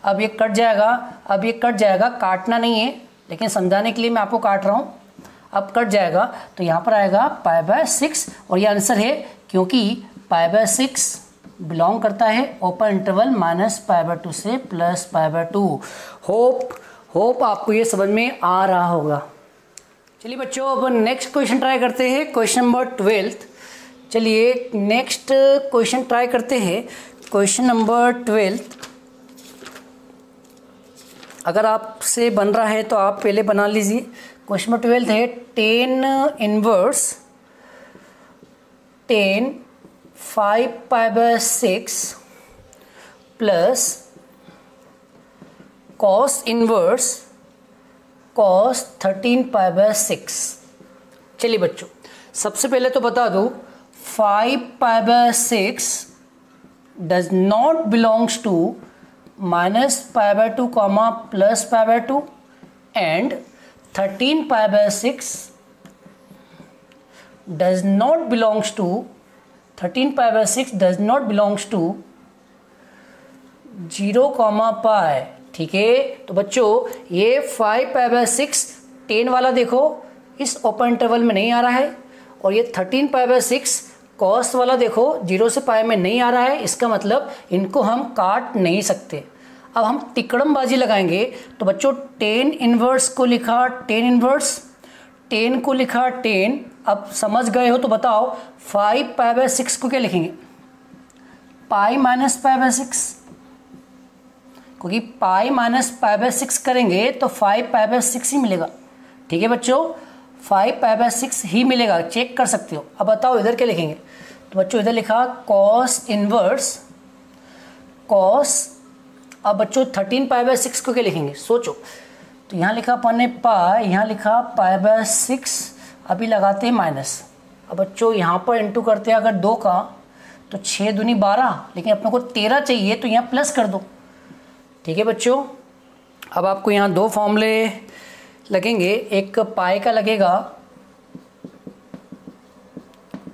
अब ये कट जाएगा, अब ये कट जाएगा, काटना नहीं है लेकिन समझाने के लिए मैं आपको काट रहा हूँ। अब कट जाएगा तो यहाँ पर आएगा π/6, और ये आंसर है क्योंकि π/6 बिलोंग करता है ओपन इंटरवल -π/2 से +π/2। होप आपको ये समझ में आ रहा होगा। चलिए बच्चों अब नेक्स्ट क्वेश्चन ट्राई करते हैं, क्वेश्चन नंबर 12। चलिए नेक्स्ट क्वेश्चन ट्राई करते हैं, क्वेश्चन नंबर 12। अगर आपसे बन रहा है तो आप पहले बना लीजिए। क्वेश्चन नंबर 12 है tan inverse tan 5π/6 plus cos inverse cos 13π/6। चलिए बच्चों, सबसे पहले तो बता दो 5π/6 does not belongs to -π/2 comma +π/2 and 13π/6 does not belongs to 13π/6 does not belongs to 0, π। ठीक है, तो बच्चों ये 5π/6 10 वाला देखो इस ओपन इंटरवल में नहीं आ रहा है, और ये 13π/6 कॉस वाला देखो 0 से π में नहीं आ रहा है। इसका मतलब इनको हम काट नहीं सकते। अब हम तिकड़मबाजी लगाएंगे, तो बच्चों 10 इनवर्स को लिखा 10 इनवर्स, 10 को लिखा 10। अब समझ गए हो तो बताओ 5π/6 को क्या लिखेंगे? पाई माइनस π/6, क्योंकि पाई माइनस π/6 करेंगे तो 5π/6 ही मिलेगा। ठीक है बच्चों, 5π/6 ही मिलेगा, चेक कर सकते हो। अब बताओ इधर क्या लिखेंगे? तो बच्चों इधर लिखा कॉस इनवर्स कॉस। अब बच्चों 13π/6 को क्या लिखेंगे? सोचो, तो यहाँ लिखा अपन ने पाई, यहाँ लिखा π/6, अभी लगाते हैं माइनस। अब बच्चों यहाँ पर इंटू करते हैं अगर 2 का, तो 6 दूनी 12, लेकिन अपने को 13 चाहिए तो यहाँ प्लस कर दो। ठीक है बच्चों, अब आपको यहाँ 2 फॉर्मूले लगेंगे, एक पाई का लगेगा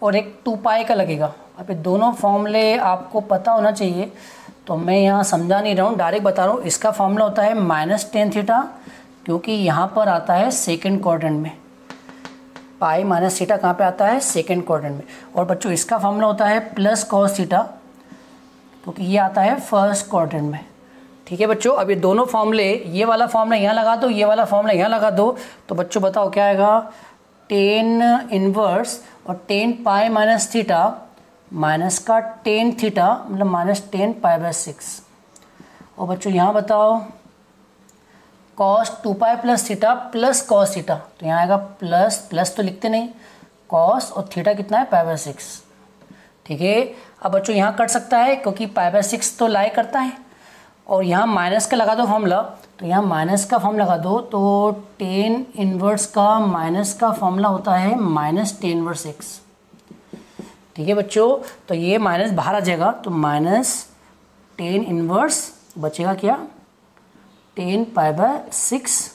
और एक 2π का लगेगा। अब ये दोनों फॉर्मूले आपको पता होना चाहिए, तो मैं यहाँ समझा नहीं रहा हूँ, डायरेक्ट बता रहा हूँ। इसका फॉर्मूला होता है -tan थीटा, क्योंकि यहाँ पर आता है सेकेंड क्वाड्रेंट में। पाई माइनस थीटा कहाँ पे आता है? सेकेंड क्वाड्रेंट में। और बच्चों इसका फॉर्मूला होता है प्लस कॉस थीटा, क्योंकि ये आता है फर्स्ट क्वाड्रेंट में। ठीक है बच्चों, अब ये दोनों फॉर्मूले, ये वाला फॉर्मूला यहाँ लगा दो, ये वाला फॉर्मूला यहाँ लगा दो, तो बच्चों बताओ क्या आएगा? tan इनवर्स और tan pi minus theta minus का tan थीटा, मतलब -tan π/6। और बच्चों यहाँ बताओ cos 2π plus theta plus cos theta, तो यहाँ आएगा प्लस, प्लस तो लिखते नहीं, cos और थीटा कितना है? π/6। ठीक है, अब बच्चों यहाँ कट सकता है क्योंकि π/6 तो लाई करता है, और यहाँ माइनस का लगा दो फॉर्मूला, तो यहाँ माइनस का फॉर्म लगा दो, तो tan इनवर्स का माइनस का फॉर्मूला होता है -tan इनवर्स x। ठीक है बच्चों, तो ये माइनस बाहर आ जाएगा, तो -tan इनवर्स बचेगा क्या? tan π/6।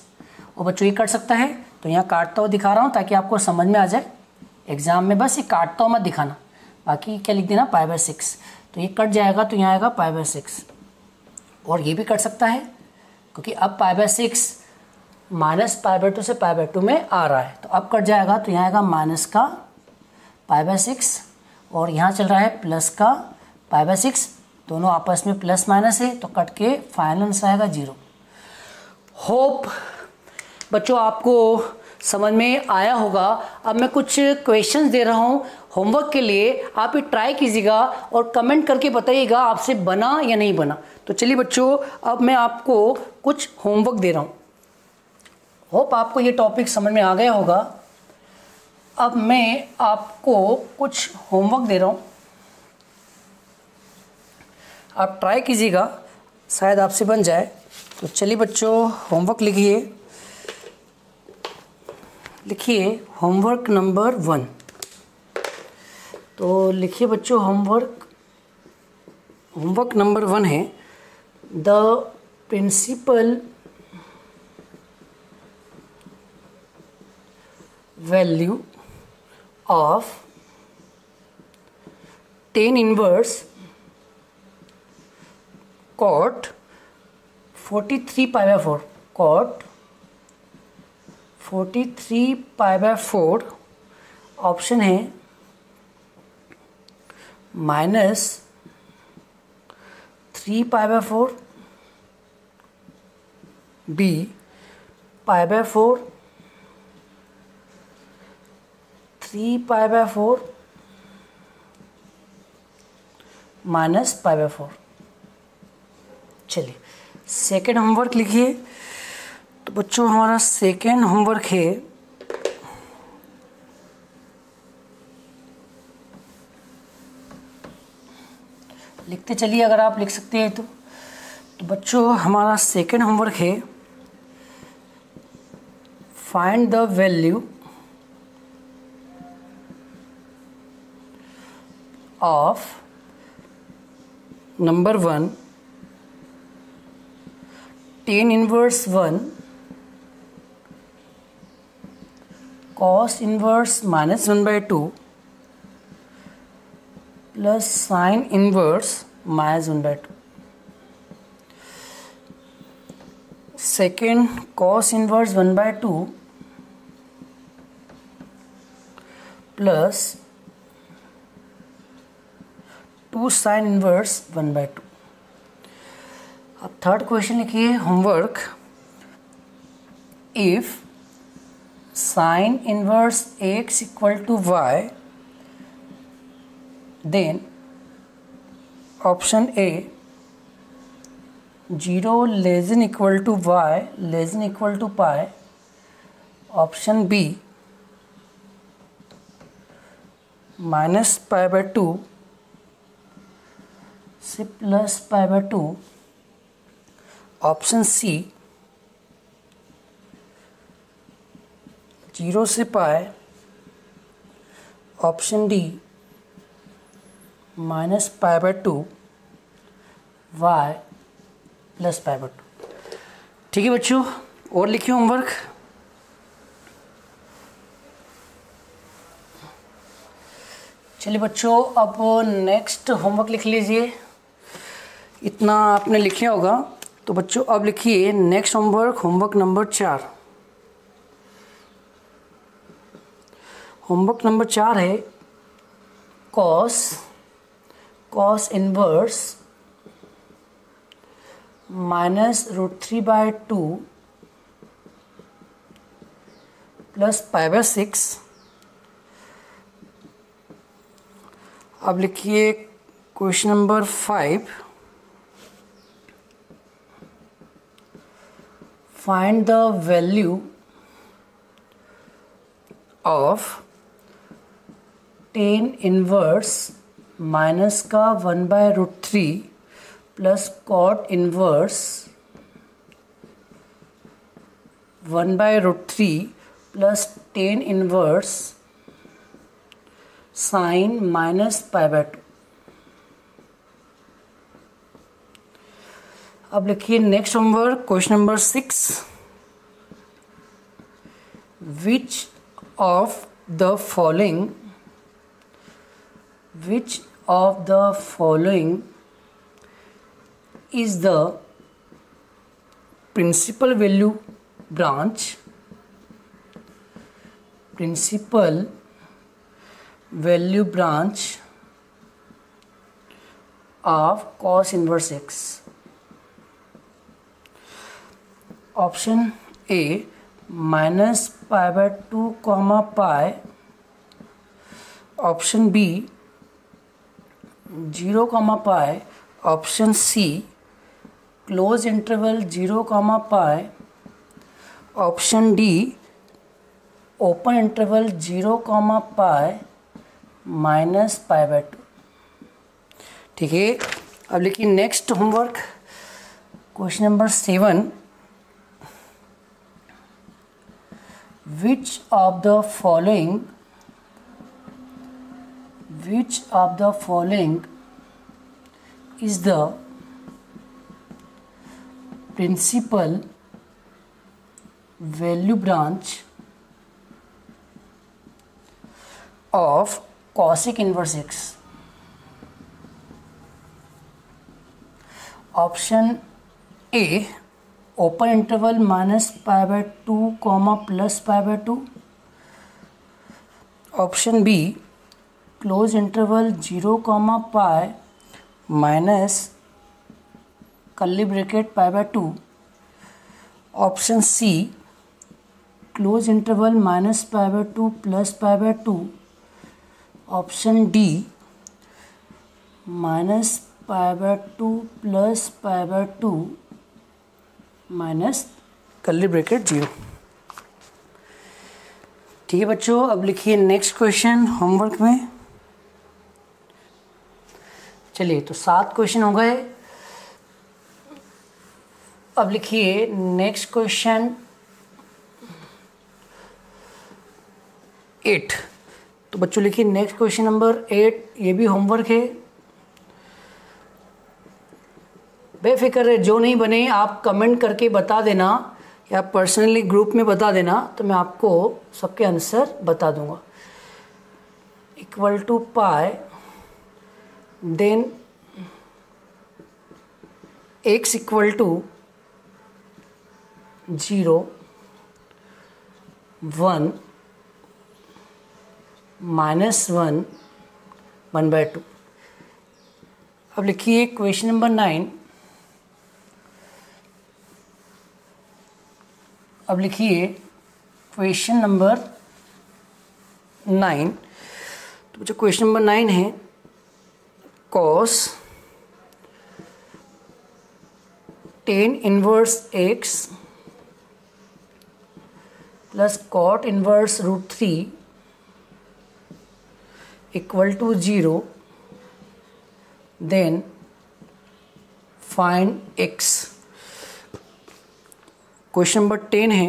और बच्चों ये कट सकता है, तो यहाँ काटता हुआ दिखा रहा हूँ ताकि आपको समझ में आ जाए। एग्जाम में बस ये काटता हुआ मत दिखाना, बाकी क्या लिख देना? π/6। तो ये कट जाएगा, तो यहाँ आएगा π/6। और ये भी कट सकता है, क्योंकि अब π/6 -π/2 से π/2 में आ रहा है, तो अब कट जाएगा, तो यहाँ आएगा माइनस का π/6, और यहाँ चल रहा है प्लस का π/6, दोनों आपस में प्लस माइनस है, तो कट के फाइनल आंसर आएगा 0। होप बच्चों आपको समझ में आया होगा। अब मैं कुछ क्वेश्चंस दे रहा हूँ होमवर्क के लिए, आप ये ट्राई कीजिएगा और कमेंट करके बताइएगा आपसे बना या नहीं बना। तो चलिए बच्चों, अब मैं आपको कुछ होमवर्क दे रहा हूँ। होप आपको ये टॉपिक समझ में आ गया होगा। अब मैं आपको कुछ होमवर्क दे रहा हूँ, आप ट्राई कीजिएगा, शायद आपसे बन जाए। तो चलिए बच्चों, होमवर्क लिखिए होमवर्क नंबर 1। तो लिखिए बच्चों, होमवर्क नंबर 1 है the principal value of tan inverse cot 43π/4 cot 43π/4 option है -3π/4, बी π/4, 3π/4, -π/4। चलिए सेकेंड होमवर्क लिखिए। तो बच्चों हमारा सेकेंड होमवर्क है लिखते चलिए, अगर आप लिख सकते हैं तो। तो बच्चों हमारा सेकेंड होमवर्क है find the value of number 1 tan inverse 1 cos inverse minus 1 by 2 plus sin inverse minus 1 by 2. Second, cos inverse 1 by 2 plus 2 sin inverse 1 by 2. अब थर्ड क्वेश्चन लिखिए homework, if sine inverse x equal to y then option a 0 less than equal to y less than equal to pi, option b minus pi by 2 से plus pi by 2, option c 0 से pi, option d minus pi by 2 y plus pi by 2। ठीक है बच्चों, और लिखिए homework. चलिए बच्चों अब नेक्स्ट होमवर्क लिख लीजिए। इतना आपने लिखा होगा तो बच्चों अब लिखिए next homework, homework number 4। Homework number 4 है कॉस इनवर्स माइनस √3/2 प्लस π/6। अब लिखिए क्वेश्चन नंबर 5, find the value of tan inverse minus का 1/√3 plus cot inverse 1/√3 plus tan inverse sine minus π/2। अब लिखिए next homework question number 6, which of the following is the principal value branch of cos inverse x? Option a minus π/2 pi, option b 0 pi, option c close interval 0 pi, option d open interval 0 pi minus π/2। ठीक है, अब लिखिए next homework question number 7, which of the following is the principal value branch of cosec inverse x? Option a open interval minus π/2 plus π/2, option b close interval 0 pi minus curly bracket π/2, option c close interval minus π/2 plus π/2, option d minus π/2 plus π/2 minus curly bracket 0। ठीक है बच्चों, अब लिखिए next question homework में। चलिए तो 7 question हो गए। अब लिखिए नेक्स्ट क्वेश्चन 8। तो बच्चों लिखिए नेक्स्ट क्वेश्चन नंबर 8, ये भी होमवर्क है। बेफिक्र है, जो नहीं बने आप कमेंट करके बता देना या पर्सनली ग्रुप में बता देना, तो मैं आपको सबके आंसर बता दूंगा। Equal to pi then x equal to 0 1 -1 1/2। अब लिखिए क्वेश्चन नंबर 9। अब लिखिए क्वेश्चन नंबर 9। तो जो क्वेश्चन नंबर 9 है, cos tan inverse x plus cot inverse √3 equal to 0, then find x। Question number 10 है,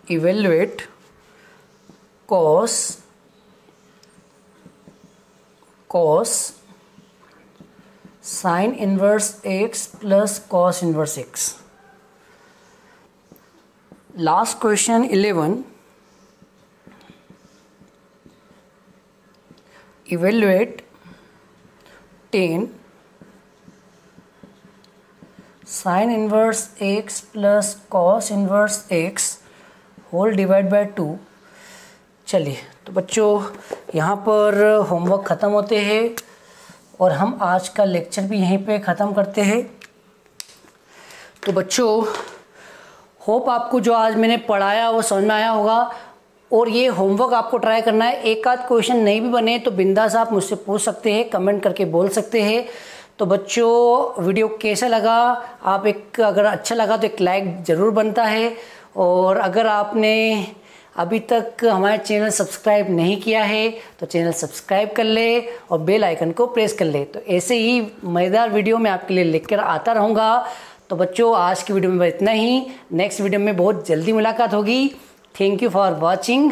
evaluate cos sin inverse x plus cos inverse x। Last question 11, evaluate tan sin inverse x plus cos inverse x whole divide by 2। चलिए, तो बच्चों यहाँ पर homework ख़त्म होते हैं और हम आज का लेक्चर भी यहीं पे ख़त्म करते हैं। तो बच्चों होप आपको जो आज मैंने पढ़ाया वो समझ में आया होगा, और ये होमवर्क आपको ट्राई करना है। एक आध क्वेश्चन नहीं भी बने तो बिंदास आप मुझसे पूछ सकते हैं, कमेंट करके बोल सकते हैं। तो बच्चों वीडियो कैसा लगा, आप अगर अच्छा लगा तो एक लाइक ज़रूर बनता है, और अगर आपने अभी तक हमारे चैनल सब्सक्राइब नहीं किया है तो चैनल सब्सक्राइब कर ले और बेल आइकन को प्रेस कर ले। तो ऐसे ही मज़ेदार वीडियो मैं आपके लिए लेकर आता रहूँगा। तो बच्चों आज की वीडियो में इतना ही, नेक्स्ट वीडियो में बहुत जल्दी मुलाकात होगी। थैंक यू फॉर वॉचिंग,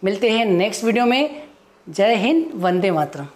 मिलते हैं नेक्स्ट वीडियो में। जय हिंद, वंदे मातरम।